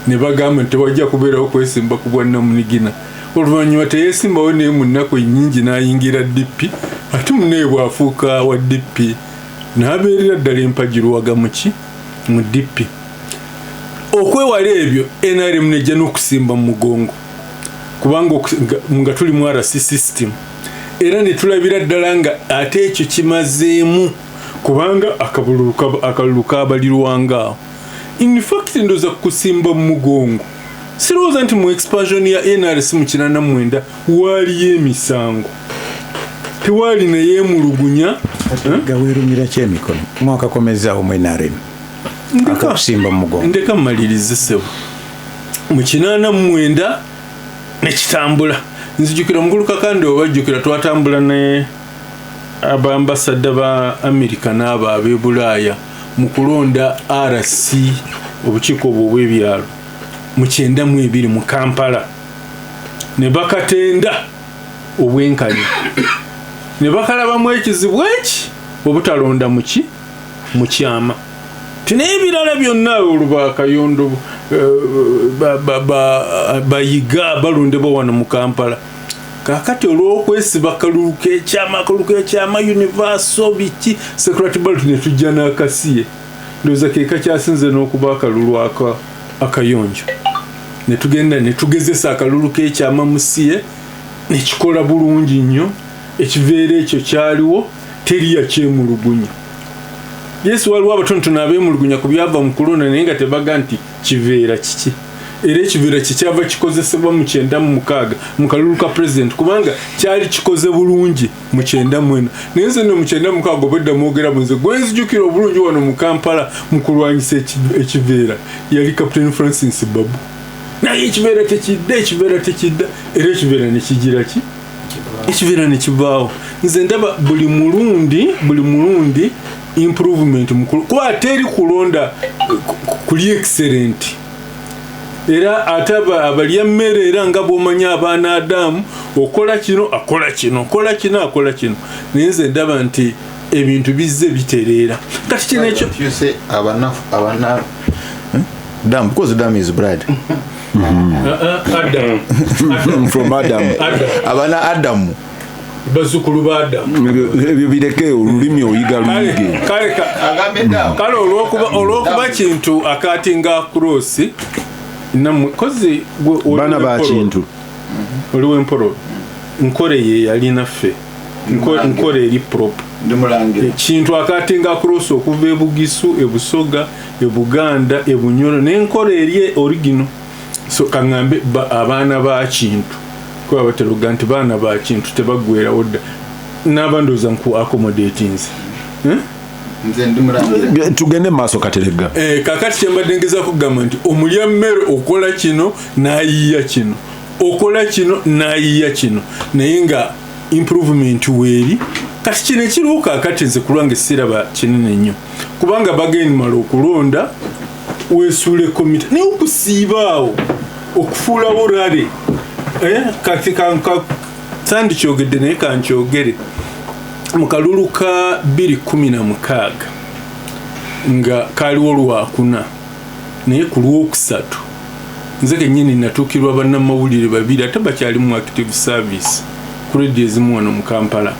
ne bagamba nti tewajja kubeerawo kwesimba ku bwannamunigina oluvannyuma teyeesimbawo naye mu nnaku ennyingi n'ayingira DP ate munaye bw'afuuka wa DP n'abeerera ddala empagiruwaga mu DP okwewala ebyo NRM nejja n'okusimba mu mugongo kubanga nga tuli mu RC system era ne tulabira ddala nga ate ekyo kimazeemu kubanga akalulu kaabalirwangaawo in fact ndoza kusimba mu mugongo sirowooza nti mu expansion ya NRC mu 89 waaliyo emisango tewaali neyeemulugunya gaweerumira kyemikono mwakakomezaawo mu NRM akakusimba mu mugongo ndeka mmalirize ssebo mu 89 nekitambula nzijukira omukulu Kakande obajjukira twatambula ne abambasada ba Amerika n'abo ab'e Bulaaya mu kulonda RC obukiiko obwo obw'ebyalo mu 92 mu Kampala ne bakatenda obwenkanya ne bakalabamu ekizibu eki obutalonda mu kyama tinebirala byonna olubakayondo bayiga balondebwa wano mu Kampala kakati olw'okwesiba kalulu k'ekyama universal biki security belt ne tujja n'akasiye ndowooza ke kakyasinze n'okuba akalulu akayonjo ne tugenda ne tugezesa akalulu k'ekyama mu siye ne kikola bulungi nnyo ekiveera ekyo kyaliwo teri yakyemulugunya Yesu waliwo abatonotono abeemulugunya ku byava mu kulonda naye nga tebaga nti kiveera kiki era ekiveera kikyava kikozesebwa mu 96 mu kalulu ka president kubanga kyali kikoze bulungi mu 94 naye nze no mu 96 obwedda mwogera munze gwenzijukira obulungi wano mu Kampala mu kulwanyisa ekiveera yali Captain Francis Babu naye ekiveera tekidda era ekiveera ne kigira ki ekiveera ne kibaawo nze ndaba buli mulundi improvement mukulu kuba teri kulonda kuli excellent era ataba abalya mmere era nga bwomanya abaana Adamu okola kino akola kino nenze ndaba nti ebintu bizze bitereera kati kino ekyo abana Adam because Adam is bride Adam from Adam abana Adamu bazukulu ba Adamu ebyo bireke olulimi oyiga luyige kale olwokuba kintu akatinga cross namukozi bana ba kintu oliwo emporo nkore ye yali naffe nkore eri prop ndimulangira kintu akatinga cross okuva ebugisu ebusoga ebuganda ebunyoro n'enkore eri original so kangambe abaana ba kintu kwa bateruga nti baana ba kintu tebagwera odda n'abandoza nku accommodations nze ndimulangira tugende maaso Kateregga kakati kyembadde ngeza kugamba nti omulya mmere okola kino n'ayiya kino okola kino n'ayiya kino naye nga improvement weeri kati kino ekiriwo kakati nze kulwange siraba kinene nnyo kubanga bagenda mala okulonda weesuule komite naye okusiibaawo okufuulawo rale kati sandi kyogedde naye kankyogere mu kalulu ka 2016 nga kaliwo lwakuna naye ku lwokusatu nze kennyini natuukirwa bannamawulire babiri ate bakyali mu active service ku radio ezimu wano mu Kampala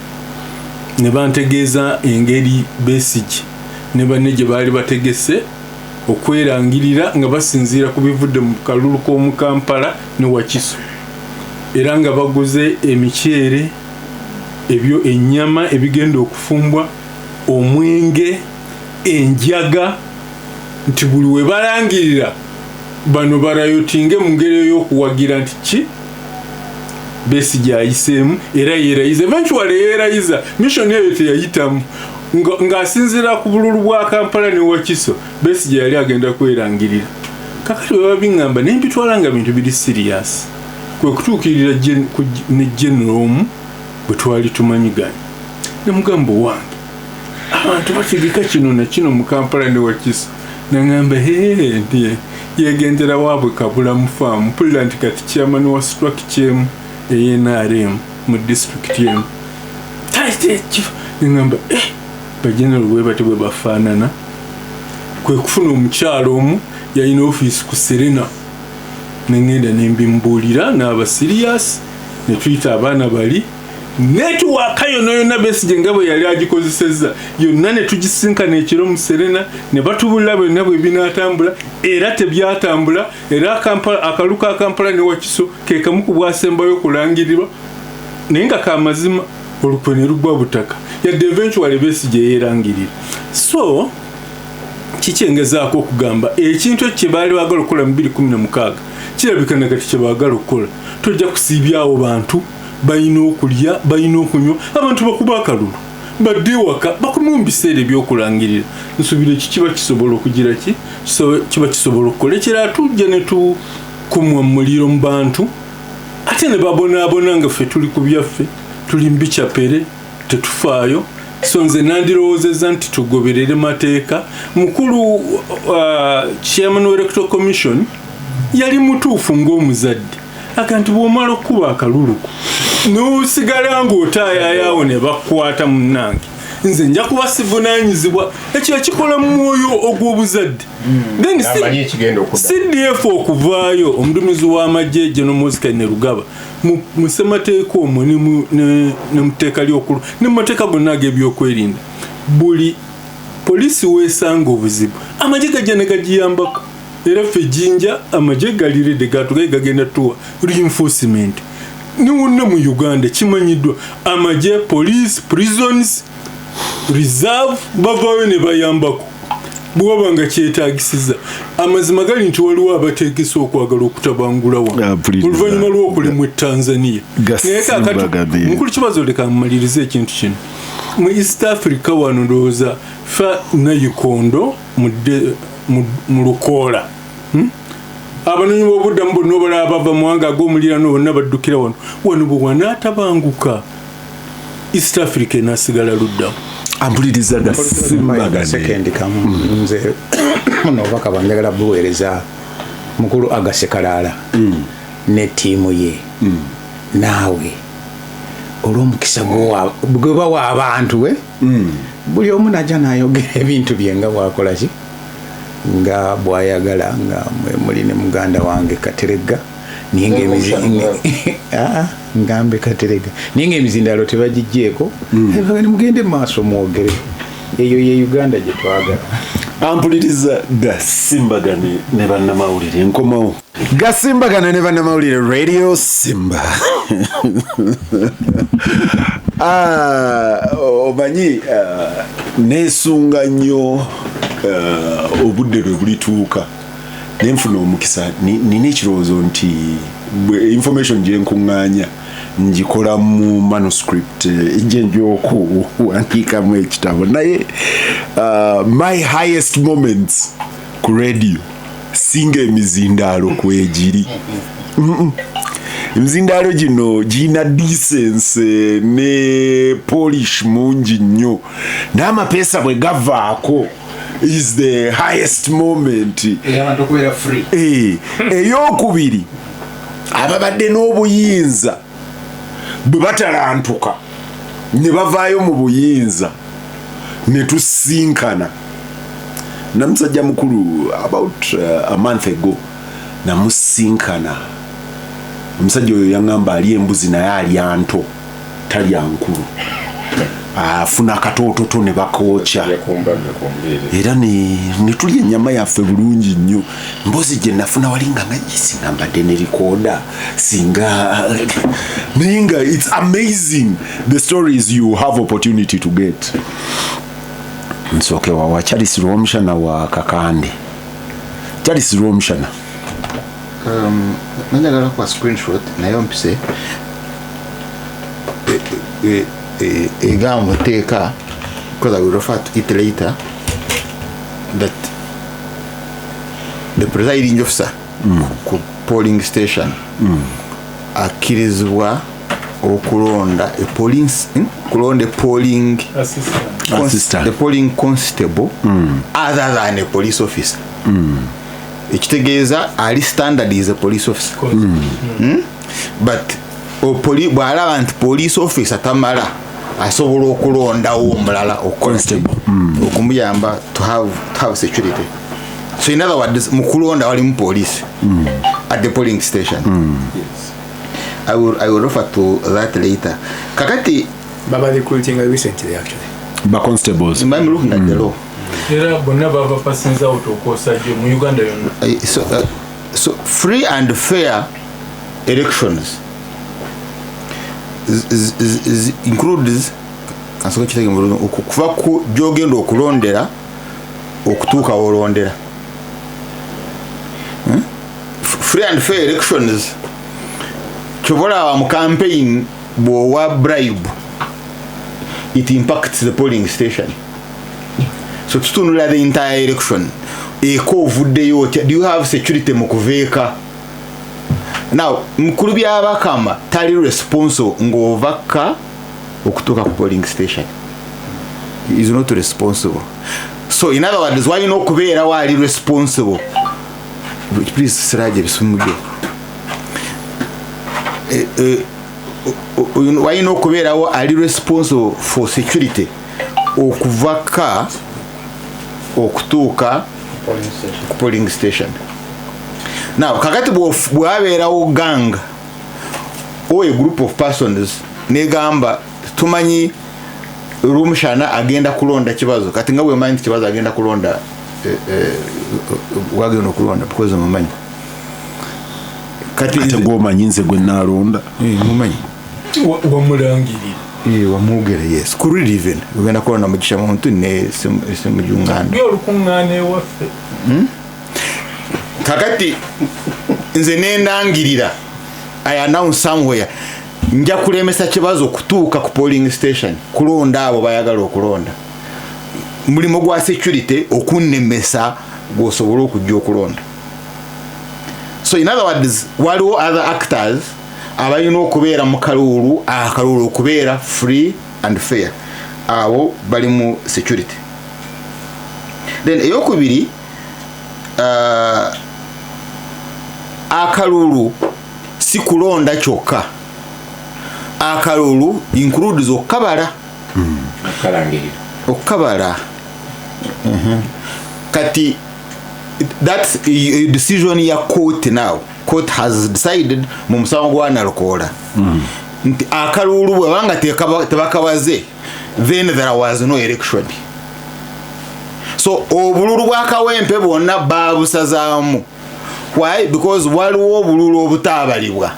ne bantegeeza engeri Besigye ne banne gye baali bategese okwerangirira nga basinziira ku bivudde mu kalulu k'omu Kampala ne Wakiso era nga baguze emiceere ebyo ennyama ebigenda okufumbwa omwenge enjaga nti buli we balangirira bano barayotinge mu ngeri ey'okuwagira nti ki Besigye ayiseemu era yeerayiza eventually yeerayiza mission eyo teyayitamu ng'asinziira ku bululu bwa Kampala ne Wakiso Besigye yali agenda kwerangirira kakati bwe babiŋŋamba naye mbitwala nga bintu biri serious kwe kutuukirira ne general bwe twali tumanyiganye ne mugambo wange abantu bategeka kino na kino mu Kampala ne Wakiso naŋŋamba ndiye yegendera waabwe kabula mufamu mpulira nti kati chairman wa structure emu eyenarem mu district emu ngamba bagenero bwe bati bwe bafaanana kwe kufuna omukyalo omu yalina ofiisi ku Serena nengenda nembimbuulira n'aba serious ne tuyita abaana bali netiwaaka yonna yonna Besigye nga bwe yali agikozesezza yonna ne tugisinkana ekiro mu Serena ne batubulira byonna bwe binaatambula era tebyatambula era akalu ka Kampala ne Wakiso ke kamu ku bwasembayo okulangirirwa naye nga kamazima olukwe ne lugwa butaka yadde eventually Besigye yeerangirira so kikyengezaako okugamba ekintu kye baali baagala okukola mu 2016 kirabika nakati kye baagala okukola tojja kusiibyawo bantu balina okulya balina okunywa abantu bakuba akalulu badde ewaka bakomamu mu biseera ebyokulangirira nsuubira eki kiba kisobola okugira kiba kisobola okukolekera tujja ne tukumwa mu muliro mu bantu ate ne babonaabona nga ffe tuli ku byaffe tuli mu bikyapere tetufaayo so nze nandirowoozezza nti tugoberere mateeka mukulu chairman wa electoral commission yali mutuufu ng'omuzadde akanti bw'omala okuba akaluluku n'osigala ng'otaayaayawo ne bakwata munnange nze nja kuba sivunaanyizibwa ekyo ekikola mu mwoyo ogw'obuzadde then CDF okuvaayo omuduumizi w'amagye General Muzika ne Rugaba mu ssemateeka omwo ne mu tteeka ly'okulu ne mu mateeka gonna ag'ebyokwerinda buli poliisi weesanga obuzibu amagye gajja ne gagiyambako era ffe Jinja amagye galirede gatugaye gagenda tuwa reinforcement ni wonna mu Uganda kimanyiddwa amagye police prisons reserve bavaayo ne bayambako bwaba nga kyetaagisiza amazima gali nti waliwo abateekesa okwagala okutabangula wano oluvannyuma lw'okulimu e Tanzania naye kakati mukulu Kibazo leka mmalirize ekintu kino mu East Africa wano ndowooza fa nayikondo mu Lukoola abanoonyi b'obuddamu bonna obalaba bava mu wanga ag'omuliraano bonna baddukira wano bwe wanaatabanguka East Africa enaasigala luddamu ampuliriza Sekendi kamu nze n'obubaka banjagala buweereza mukulu Agasekalaala ne ttiimu ye naawe olw'omukisa gwe bawa abantu buli omu najja n'ayogera ebintu bye nga bwakola ki nga bwayagala nga muli ne muganda wange Kateregga ngambe Kateregga naye ng'emizindaalo tebagijjeeko mugende mu maaso mwogere eyo ye Uganda gye twagala ampuliriza Gasimbagane ne bannamawulire nkomawo Gasimbagane ne bannamawulire Radio Simba omanyi neesunga nnyo obudde bwe bulituuka nenfuna omukisa nina ekirowoozo nti information gye nkuŋŋaanya njikola mu manuscript gye nj'okuwandiikamu ekitabo naye my highest moments ku radio singa emizindaalo kwegiri emizindaalo gino giyina decency ne polish mungi nnyo n'amapeesa bwe gavaako is the highest moment eyokubiri ababadde n'obuyinza bwe batalantuka ne bavaayo mu buyinza ne tusinkana namusajja mukulu about a month ago namusinkana omusajja oyo yaŋŋamba ali embuzi naye alya nto talya nkulu afuna akatoototo ne bakookya era ne tulya ennyama yaffe bulungi nnyo mbozi gye nafuna walinga nga gisinga mbadde ne rikooda singa naye nga it's amazing the stories you have opportunity to get nsooke wawa Charles Rwomushana wa Kakande Charles Rwomushana nanjagala kwa screenshot naye mpise egamba teeka because I will refer to it later that the presiding officer ku polling station akkirizibwa okulonda kulonda polling assistant, the polling constable other than a police officer ekitegeeza ali standard is a police officer. But bw'alaba nti police officer tamala asobola okulondawo omulala okumuyamba to have security. So in other words, mu kulonda wali mu police at the polling station. Yes. I will refer to that later. Kakati Baba recruiting recently actually. Ba constables. I'm looking at the law. Era bonna baba passes out okosajje mu Uganda yonna. So free and fair elections is includes kasoka kitege mu okuva ku jogendo okulondera okutuuka olondera. Free and fair elections chobola mu campaign bwowa bribe, it impacts the polling station. So tutunula the entire election eko ovuddeyo, do you have security mu kuveeka? Now mukulu by'abakama tali responsible ng'ovaka okutuuka ku polling station, is not responsible. So in other words, why not kubeera wali responsible? Please Siraje bisumuge. Why not kubeera wali responsible for security okuvaka okutuuka ku polling station? Now kakati bwabeerawo gang or a group of persons negamba tumanyi Rwomushana agenda kulonda Kibazo, kati nga bwe manyi Kibazo agenda kulonda wagenda kulonda because mumanyi kati gomanyi nze gwe nalonda mumanyi wamulangirira wamugera yes kuri even ugenda kulonda mugisha muntu ne semujunganda byo lukungaane waffe kakati nze nendangirira I announce somewhere nja kulemesa Kibazo kutuuka ku polling station kulonda abo bayagala okulonda. Mulimo gwa security okunnemesa gwosobola okujja okulonda. So in other words, waliwo other actors abalina okubeera mu kalulu, akalulu okubeera free and fair, abo bali mu security. Then eyokubiri akalulu si kulonda kyokka, akalulu includes okabala okabala. Kati that's a decision ya court now. Court has decided mu musango gwa Nalokola nti akalulu bwabanga tebakabaze, then there was no election. So obululu bwa kawempe bwonna babusazaamu. Why? Because waliwo obululu obutabalibwa,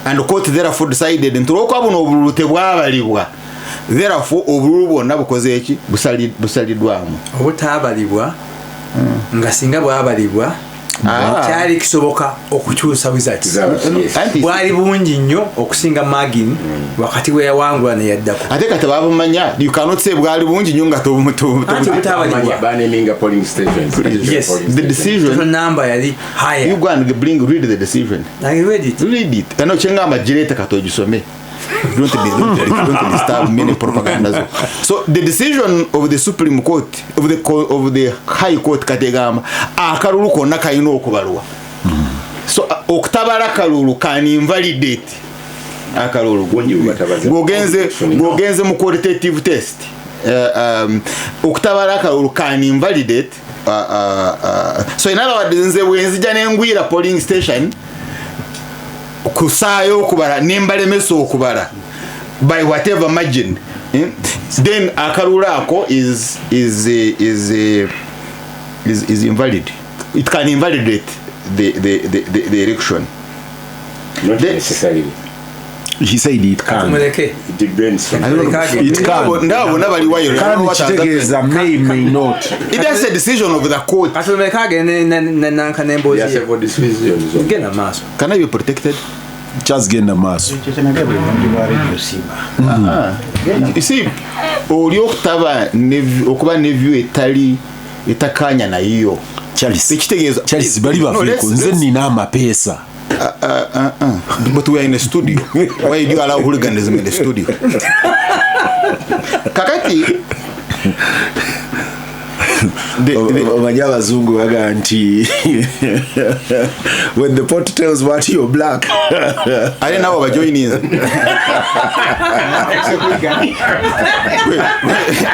and court therefore decided nti olwokuba buno obululu tebwabalibwa, therefore obululu bwonna bukoze eki busalidwamu. Obutabalibwa nga singa bwabalibwa kyali kisoboka okukyusa results. Bwali bungi nnyo okusinga margin wakati we yawangula ne yaddako. Ate kati babumanya, you cannot say bwali bungi nnyo nga butabalibwa. Banning polling stations. Yes, the decision the number yali higher. You go and read the decision. I read it. Read it. Ano chenga majireta katojisome. Don't disturb many propagandas. So the decision of the Supreme Court, of the High Court Kateregga, akalulu konna kayina okubalwa. So okutabala kalulu can invalidate akalulu. Gogenze mu qualitative test. Okutabala kalulu can invalidate. So in other words, nze bwenzija n'engwira polling station kusayo okubala nembalemesa okubala by whatever margin, then akalulu ako is invalid. It can invalidate the election. Not necessarily. He said it can. It depends. It can. May not. It is a decision of the court. Can I be protected? Just get the mass. You see, oli okuba ne view etali etakanya na hiyo. Charles bali bafiko nze nina amapesa. But we are in a studio. Why do you allow hooliganism in the studio? Kakati omanyi abazungu baga nti when the pot tells what you're black ale nabo bajoininze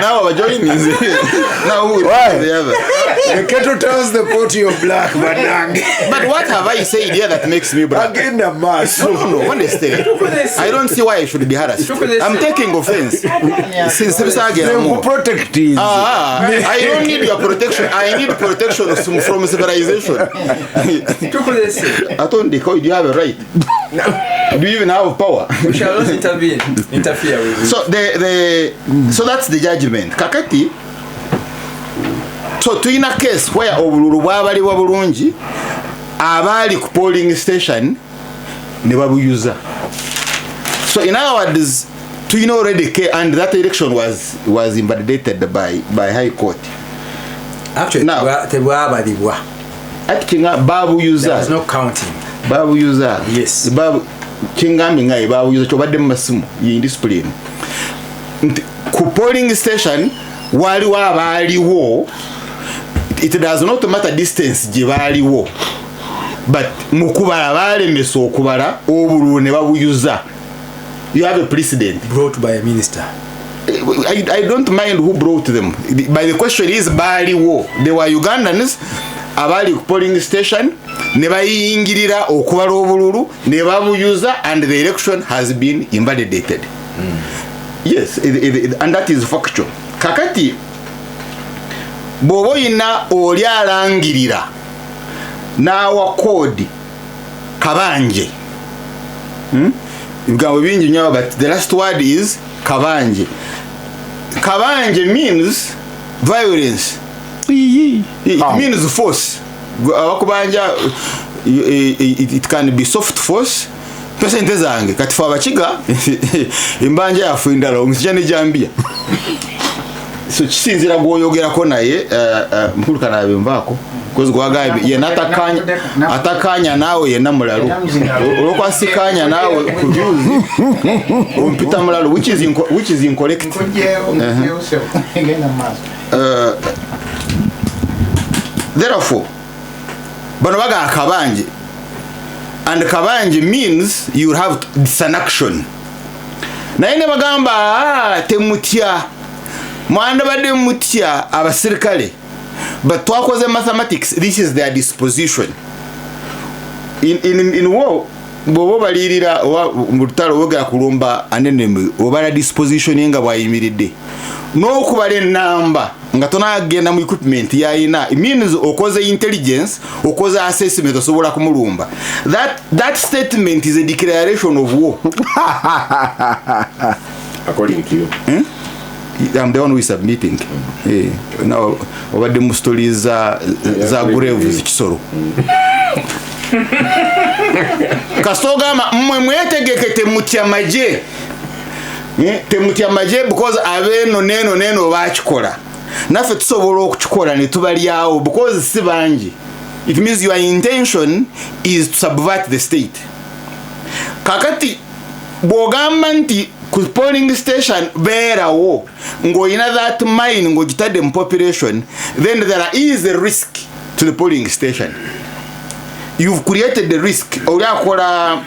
nabo bajoininze the kettle tells the pot you're black but what have I said here that makes me black? agenda maso no understand. I don't see why I should be harassed. I'm taking offense since protect I don't need your protection. I need protection from civilization. I don't think you have a right. Do you even have power? We shall not interfere with you. So that's the judgment. Kakati. So in a case where obululu bwabali wabulungi abali ku polling station ne babuyuza. So in other words, Twino already came, and that election was invalidated by High Court. Actually, now at Kinga Babu user. There was no counting. Babu user. Yes. Babu Kinga Mingai Babu user chobade masimu indiscipline. Ku polling station wali wabaliwo, it does not matter distance gibaliwo, but mukubala balemeso okubala obululu ne babuyuza. You have a precedent brought by a minister. I don't mind who brought them. But the question is bali wo. They were Ugandans abali polling station ne bayingirira okubala obululu ne babuyuza, and the election has been invalidated. Yes, and that is factual. Kakati bobo ina oli alangirira nawa code kabanje. But the last word is kabanje. Kabanje means violence. It means force. It can be soft force. Pesente zange kati fa abakiga imbanja yafuinda lo musijane jambia. So kisinzira gwoyogerako naye mukulu Kanaabi mvako because gwagaye ye atakanya nawe ye namulalu olokwa sikanya nawe kujuzi umpita mulalu which is incorrect. Therefore bano baga kabanje, and kabanje means you have an action. Na ine bagamba temutya mwana bade mutya abasirikale, but twakoze mathematics, this is their disposition in war. Bobo balirira mutalo woga kulumba aneneme obala disposition nga bwayimiridde no kubale namba nga tonagenda mu equipment yaina. It means okoze intelligence, okoze assessment osobola kumulumba. That statement is a declaration of war. According to you. I'm the one who is submitting. Now over the stories za grave zikisoro. Kasogama mwetegekete mutyamaje. Temutyamaje because abeno neno bakikola. Nafe tusobola okukikola ne tubali awo because sibanji. It means your intention is to subvert the state. Kakati bogamba nti ku polling station berawo ngo ina that mine ngo gitade mu population, then there is a risk to the polling station. You've created the risk. Oli akola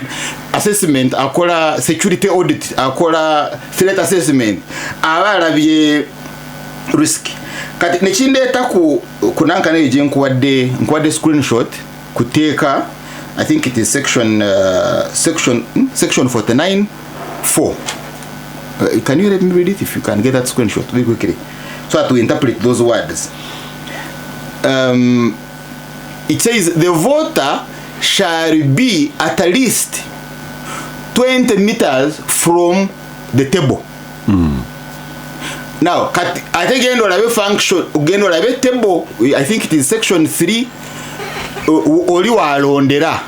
assessment, akola security audit, akola threat assessment, abalabye risk. Kati nekindeta kunanka neje nkuwadde screenshot kuteeka, I think it is section 49(4). Can you let me read it if you can get that screenshot very quickly so that we interpret those words. It says the voter shall be at least 20 meters from the table. Now, I think function table, I think it is section 3. Oli walondera.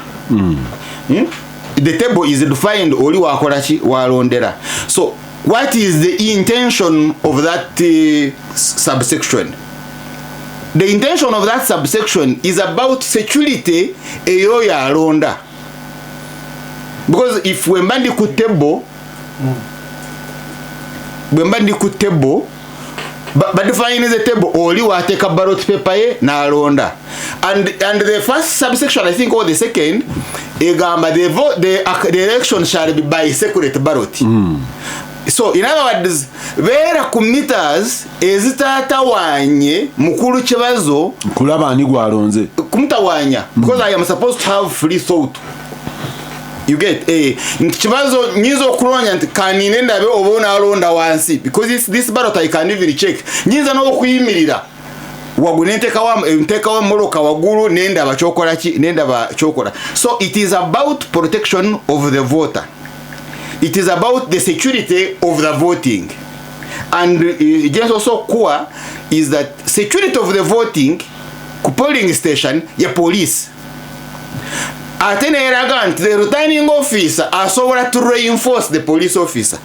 The table is defined oli wakorachi walondera. So, what is the intention of that subsection? The intention of that subsection is about security eyo ya alonda. Because if we mbandi ku table badifine the table oli wateeka ballot paper ye n'alonda and the first subsection I think or the second egamba the election shall be by secret ballot. So in other words beera ku meters ezitatawanye mukulu Kibazo kulaba ani gwalonze kumutawanya because I am supposed to have free thought. You get Kibazo nyizo okulonya nti kanine ndabe obona alonda wansi because this ballot I can even check nyinza no okuyimirira nteka wa moloka wagulu nenda bachokola ki nenda bachokola. So it is about protection of the voter. It is about the security of the voting. And just also core is that security of the voting ku polling station ya police. Atene eraganti the returning officer asobola to reinforce the police officer.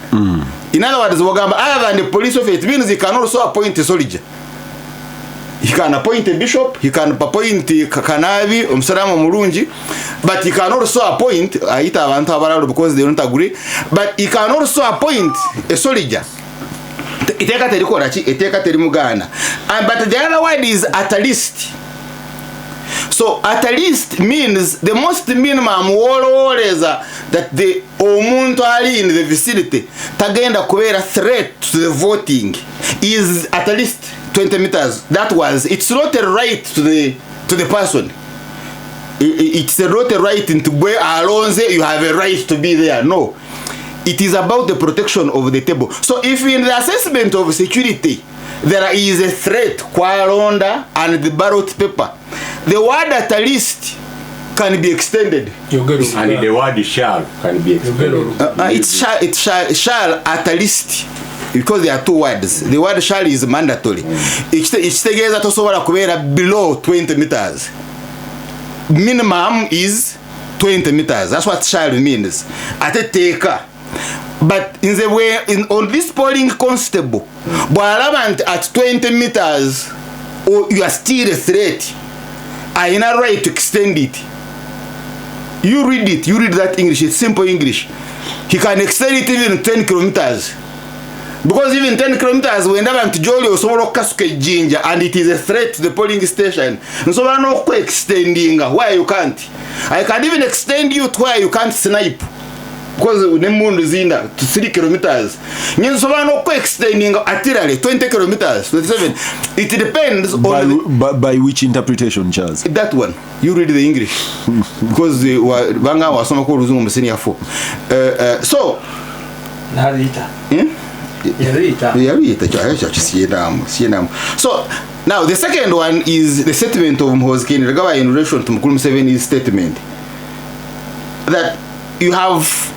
In other words wagamba other than the police officer it means he can also appoint a soldier. He can appoint a bishop, he can appoint Kanabi, Umsalama Murunji, but he can also appoint Aita abantu abalalo because they don't agree, but he can also appoint a soldier. Iteka terikora chi iteka terimugana. And but the other word is at least. So at least means the most minimum always that the omuntu ali in the vicinity tagenda kubera threat to the voting is at least 20 meters. That was, it's not a right to the person. It's not a right into where Alonze you have a right to be there. No. It is about the protection of the table. So if in the assessment of security there is a threat Kwalonda and the ballot paper, the word at least can be extended. And the word shall can be extended. It shall at least. Because there are two words. The word shall is mandatory. Each together to someone below 20 meters. Minimum is 20 meters. That's what shall means. Ateeka. But in the way on this polling constable, at 20 meters, or you are still a threat. I have a right to extend it. You read it. You read that English. It's simple English. He can extend it even 10 kilometers. Because even 10 kilometers we end up to Jolly or Somoro Kasuke Ginger and it is a threat to the polling station. And so I'm not extending where you can't. I can even extend you to where you can't snipe. Because the moon is in to 3 kilometers. And so I'm not extending artillery 20 kilometers. 27. It depends on by which interpretation, Charles? That one. You read the English. Because the Banga was some called Zoom senior 4. So so now the second one is the statement of Musaazi in relation to Mukulu Museveni's statement that you have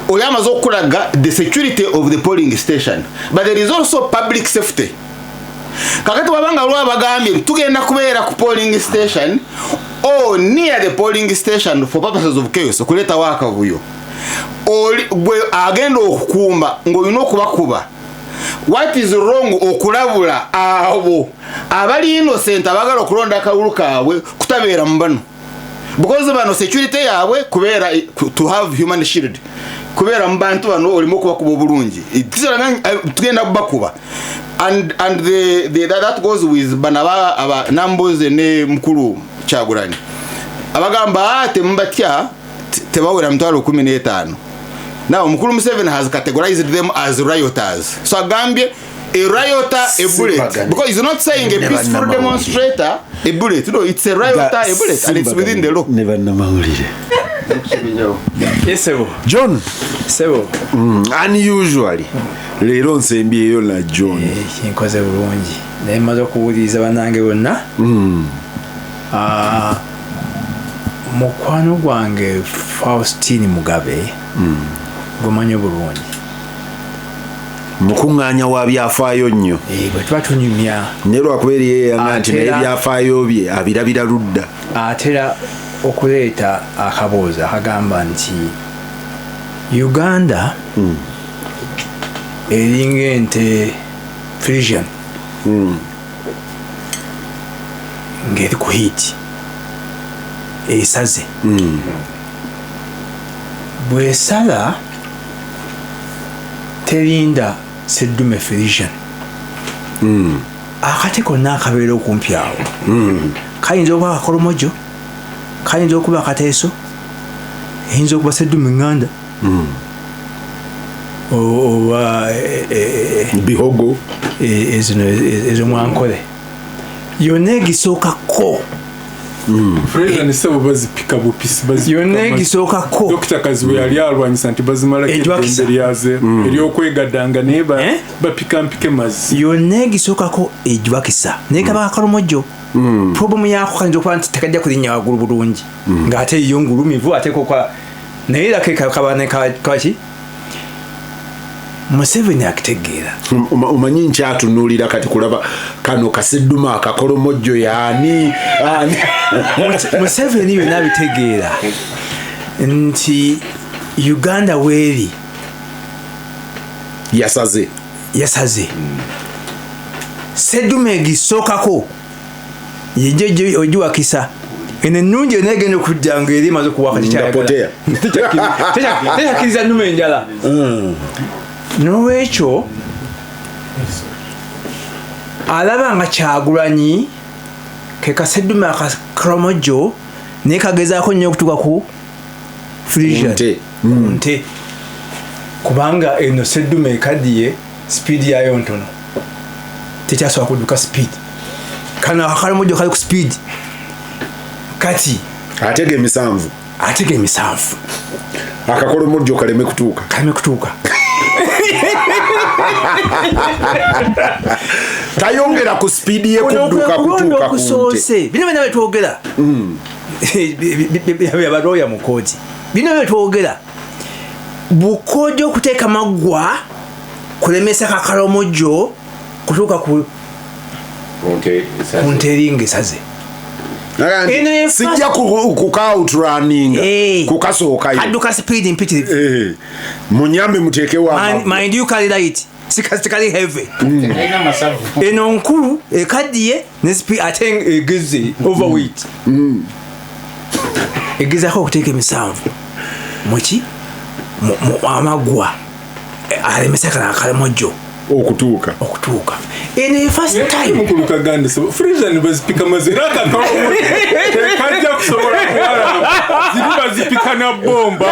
the security of the polling station, but there is also public safety. Kakati wabanga lwa bagambye tugenda kubeera ku polling station or near the polling station for purposes of chaos kuleta wakavuyo gwe agenda okukumba ng'olina okubakuba. What is wrong okulabula abo abali innocent abagala okulonda akawulu kaabwe kutabeera mu bano because bano security yaabwe kubeera to have human shield kubeera mu bantu bano olimo kubakuba obulungi tugenda kubakuba and that goes with banaba aba numbers ne mukulu Kyagulanyi abagamba temubatya tebawera mtwalo 15. Now Mukulu Museveni has categorized them as rioters. So Agambye a rioter a bullet because he's not saying a peaceful demonstrator a bullet. No, it's a rioter a bullet and it's within the law. Never namawulire. Yes, John. Sebo. Unusually. Leero nsembyeyo na John. Nkoze bulungi. Naye maze okuwuliriza bannange bonna. Mukwano gwange Faustine Mugabe gumanyo bulungi mukuŋŋaanya wa byafaayo nnyo bwe tuba tunyumya ne lwakubeera yeyanga nti n'ebyafaayo bye abirabira ludda atera okuleeta akaboozi akagamba nti Uganda eringa ente Frisian ng'eri ku hiiti esaze bwesala terinda seddume Frisian akate konna akabeera okumpi awo kayinza okuba akakolomojo, kayinza okuba akateeso, eyinza okuba seddume nganda oba bihogo ezo mwankole yonna egisookako Fraser ni sebo bazipika bupisi yonna egisookako Dr. Kaziwe yali alwanyisa nti bazimala kidenderi yaze eryokwegadanga naye bapika mpike mazzi yonna egisookako ejwakisa naye kaba akalomojo problem yako kayinza okuba nti tekajja kulinnya waggulu bulungi ng'ate yo ngulumivu ate kokwa naye lake kabane kaki Museveni akitegeera omanyi nkyatunuulira kati kulaba kano kasedduma akakolomojjo yaani Museveni yonna abitegeera nti Uganda weeri yasaze seddume egisookako yejo ogiwakisa eno ennungi yonna egenda okujja ng'eri emaze okuwaka tekyakiriza nnume enjala n'olwekyo alaba nga Kyagulanyi ke kaseddume akakolomojo naye kagezaako nnyo okutuuka ku Siraje nte kubanga eno seddume ekaddiye sipiidi yayo ntono tekyasobola kudduka sipiidi kano akakolomojo kali ku sipiidi kati atega emisanvu akakolomojo kaleme kutuuka tayongera ku speedi ye kutuuka kusoose bino bina betwogera byabalooya mu kooti bino betwogera bukojo okuteeka maggwa kulemesa kakalomojo kutuuka ku nteringa esaze sijja kukautraninga kukasookayo kadduka speedi mpitirivu munyambe muteekewa mind you kali light sikali heavy eno nkulu ekaddiye ne speed ate egeze overweight egezaako okuteeka emisanvu muki amaggwa alemesa kana akalomojo okutuuka eno first time mukulu Kakande Fraser ni bazipika mazira kajja kusobola kuwala ziri bazipika na bomba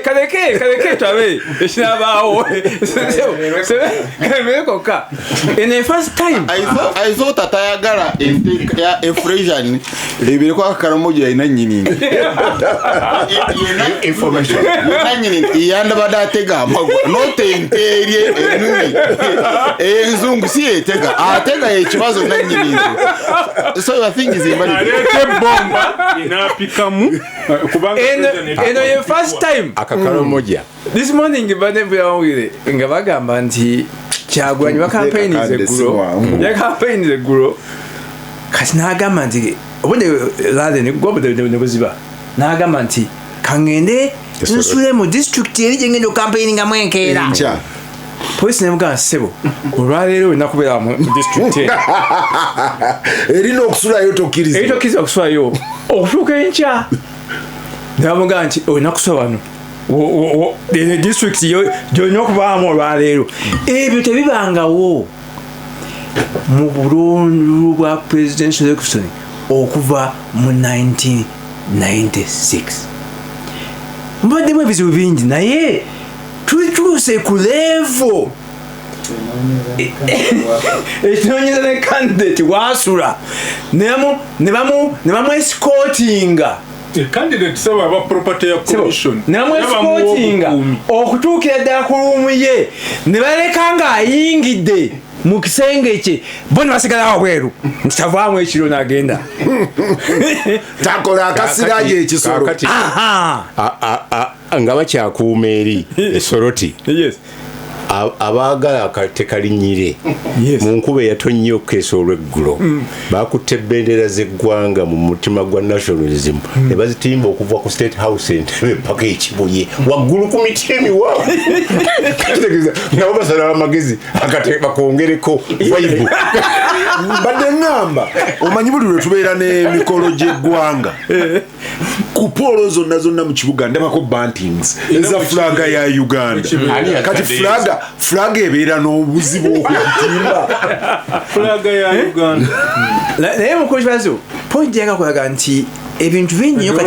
kaleke tabe ekirabaawo kamekoka eno first time I thought atayagala Fraser lebireko akakalomojo yalina nnyini information yanda badatega amagwa notenterye enumi enzungu si etega atega ekibazo nanyini so I think is imali bomba inapikamu kubanga eno ye first time akakalomoja this morning bane bwawire nga bagamba nti Kyagulanyi ba campaign ze guro kati nagamba nti obone lade ne gobode ne buziba nagamba nti kangende nsule mu district eri jengendo campaigning amwenkeera polisi nemugaa sebo olwaleero enakubeera mu district erina okusulayo tokkiriza okusulayo okutuuka enkya nebamugaa nti enakusula wano district gyolina okubaamu olwaleero ebyo tebibangawo mu bulondu bwa presidential election okuva mu 1996 mubaddemu ebizibu bingi naye tutuuse ku levo ekinoonyeza ne candidate wasula ne bamu escortinga candidate saba aba property ya commission ne bamu escortinga okutuukira ddala ku luumu ye ne baleka nga ayingidde mu kisenge kye bona basigala wabweru ntitavaamu ekiro n'agenda takola akasiraje ekisolo nga bakyakuuma eri esoroti abaagala tekalinyire mu nkuba eyatonye okukeesa olw'eggulo bakutte ebendera z'eggwanga mu mutima gwa nationalism ne bazitimba okuva ku state house entebe paka ekibuye waggulu ku miti emiwanvu nabo basala amagezi bakongereko vaibu mbadde ngamba omanyi buli lwe tubeera n'emikolo gy'eggwanga ku poolo zonna mu kibuga ndabako bantings eza fulaga ya Uganda kati fulaga ebeera n'obuzibu okugitimba fulaga ya Uganda naye mukulu Kibazo point yanga kulaga nti ebintu bingi nnyo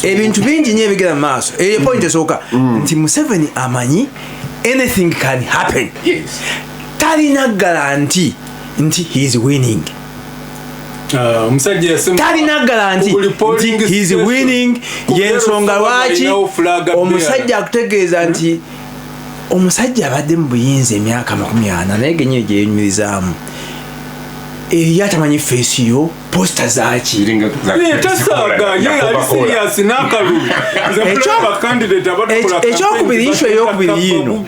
ebintu bingi nnyo ebigera mu maaso eyo point esooka nti Museveni amanyi anything can happen. Yes. Talina guarantee nti he is winning. Talina guarantee nti he is winning. Yensonga lwaki omusajja akutegeeza nti omusajja abadde mu buyinza emyaka 40 naye genye gyenyumirizaamu yatamanyi face yo poster zaki ekyokubiri isho eyokubiri yino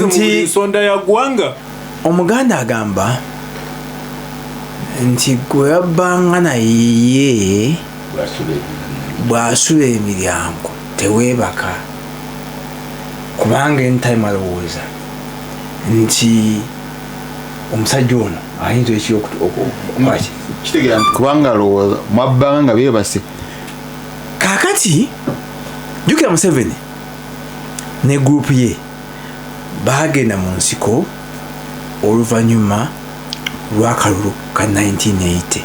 nti omuganda agamba nti gwe yabbanga naye bw'asula emiryango teweebaka kubanga entime alowooza nti omusajja ono ayinza ekyokukwaki kitegera kubanga alowooza mwabbanga nga beebase kaakati jjukira Museveni ne gurupu ye baagenda mu nsiko oluvannyuma lw'akalulu ka 1980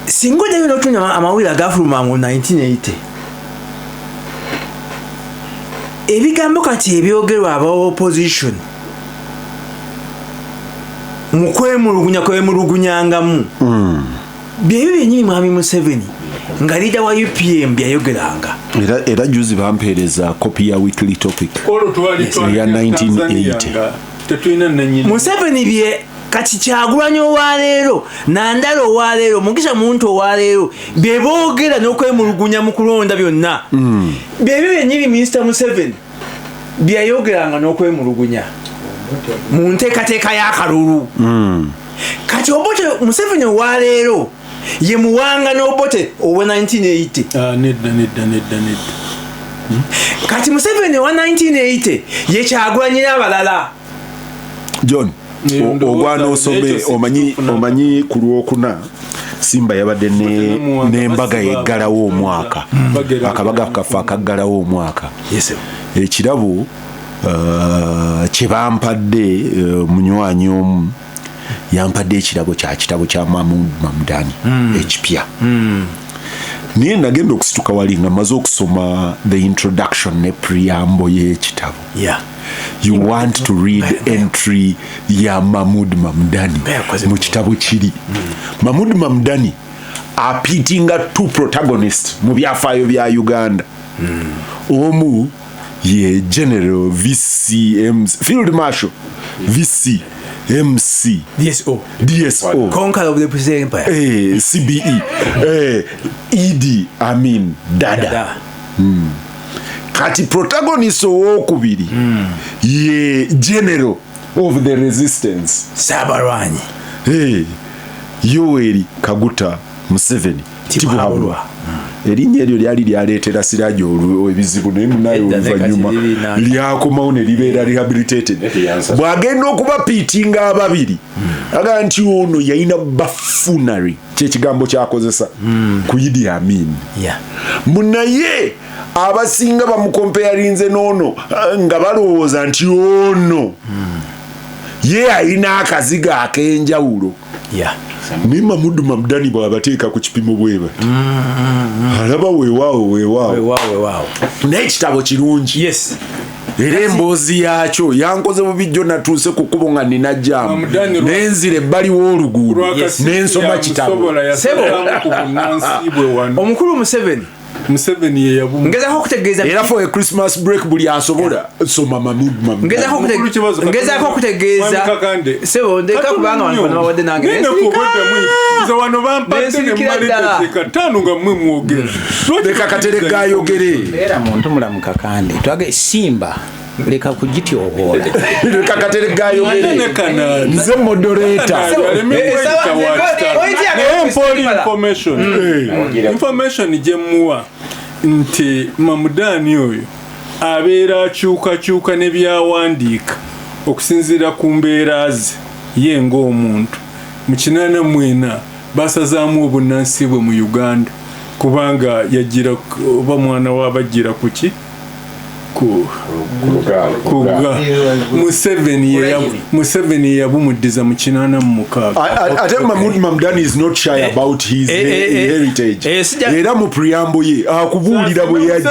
singa ojjayo n'otunya amawulire agafuluma mu 1980 ebigambo kati ebyogerwa aba opposition mukwemulugunyangamu byebyo byenyini mwami Museveni nga leader wa UPM byayogeranga era juzi bampeereza kopi ya weekly topic ya 1980 Museveni bye kati Kyagulanyi owaleero Nandala owaleero Mugisha Muntu owaleero bye boogera n'okwemulugunya mu kulonda byonna byebyo byenyini Mr. Museveni byayogeranga n'okwemulugunya mu nteekateeka y'akalulu kati Obote Museveni owaleero ye muwanga n'Obote owa 1980 nedda kati Museveni owa 1980 ye Kyagulanyi n'abalala John ogwana osome omanyi ku Lwokuna Simba yabadde n'embaga yeggalawo omwaka akabaga kafa akaggalawo omwaka ekirabo kye bampadde munywanyi omu yampadde ekirabo kya kitabo kya Mamudani ekipya niye nagenda okusituka wali nga maze okusoma the introduction ne preamble y'ekitabo you want to read entry ya Mahmood Mamdani mu kitabo kiri Mahmood Mamdani apitinga two protagonists mu byafaayo bya Uganda omu ye General VCM Field Marshal VCMC DSO Conqueror of the President Empire CBE Idi Amin Dada kati protagonist owokubiri ye General of the Resistance Sabarwanyi Yoweri Kaguta Museveni Tibuhaburwa erinnya eryo lyali lyaleetera Siraje ebizibu naye munayo oluvannyuma lyakomawo ne libeera rehabilitated bw'agenda okuba piitinga ababiri aga nti ono yalina buffoonery kyekigambo kyakozesa ku Idi Amin munaye abasinga bamukompeyarinze n'ono nga balowooza nti ono ye alina akaziga ak'enjawulo ni Mahmood Mamdani bw'abateeka ku kipimo bweba alaba weewaawo naye ekitabo kirungi era emboozi yaakyo yankoze bubijjo natuuse ku kkubo nga nina jaamu nenzira ebbali w'oluguudo n'ensoma kitabo omukulu Museveni ye yabumu ngezako okutegeeza era for a Christmas break buli asobola soma Mahmood Mamdani ngezako okutegeeza sebo ndeka kubanga wano bawadde nange wano bampadde ne mmaliteeka ttaano nga mmwe mwogera leka Kateregga ayogere era muntu mulamu Kakande twage Simba leka kugityohoola leka Kateregga ayogere nze moderator information gyemuwa nti Mamudani oyo abeera akyukakyuka ne byawandiika okusinziira ku mbeera ze ye ng'omuntu mu 84 basazaamu obunnansi bwe mu Uganda kubanga yagira oba mwana w'abagira kuki Museveni yabumuddiza mu 86. Ate Mahmoud Mamdani is not shy about his heritage. Era mu preamble ye akubuulira bwe yajja.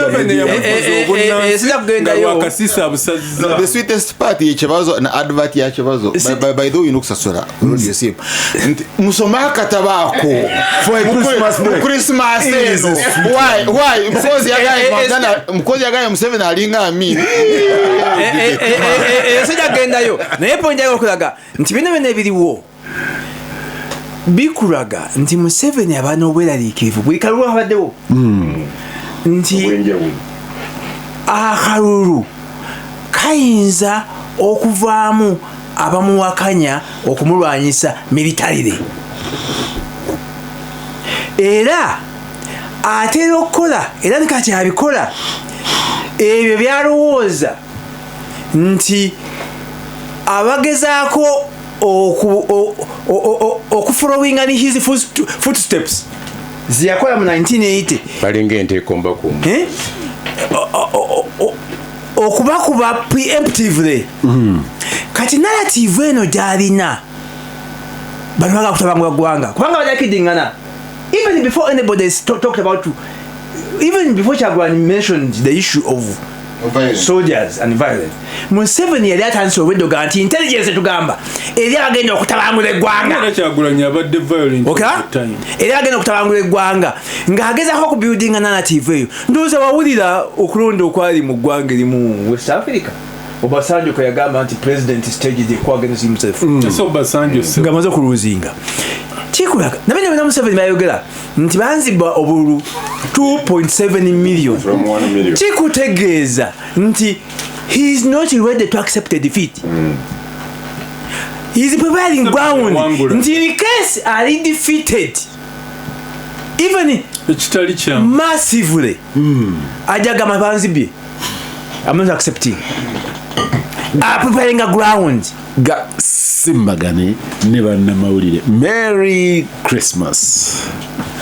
The sweetest part ye Kibazo na advert ya Kibazo by the way inokusasura you see musoma akatabako for a Christmas why because yagaye Museveni alinga amini sija gendayo naye ponja okulaga nti bino bene biriwo bikulaga nti Museveni abana obweraliikirivu buli kalulu abaddewo nti akalulu kayinza okuvaamu abamuwakanya okumulwanyisa militarire era atera okukola era nikati abikola ebyo byalowooza nti abagezaako okufollowinga ni his footsteps ziyakola mu 1980 balinga enteekombakumu okubakuba preemptively kati narrative eno gyalina bano baga kutabangula ggwanga kubanga bajakidingana even before anybody talked about even before Chagwani mentioned the issue of soldiers and violence, Museveni yali atandise obweddoga nti intelligence tugamba eri abagenda okutabangula eggwanga eri abagenda okutabangula eggwanga ng'agezaako okubuildinga narrative eyo. Ndowooza wawulira okulonda okwali mu ggwanga erimu West Africa Obasanjo kwe yagamba nti president staged the coup against himself ng'amaze okuluzinga kikulaga nabene bena Museveni bayogera nti banzibwa obululu 2.7 million kikutegeeza nti he is not ready to accept a defeat. He is preparing ground nti in case are defeated even massively ajagama banzibye I'm not accepting. Preparing a ground. Gasimbagane ne bannamawulire. Merry Christmas.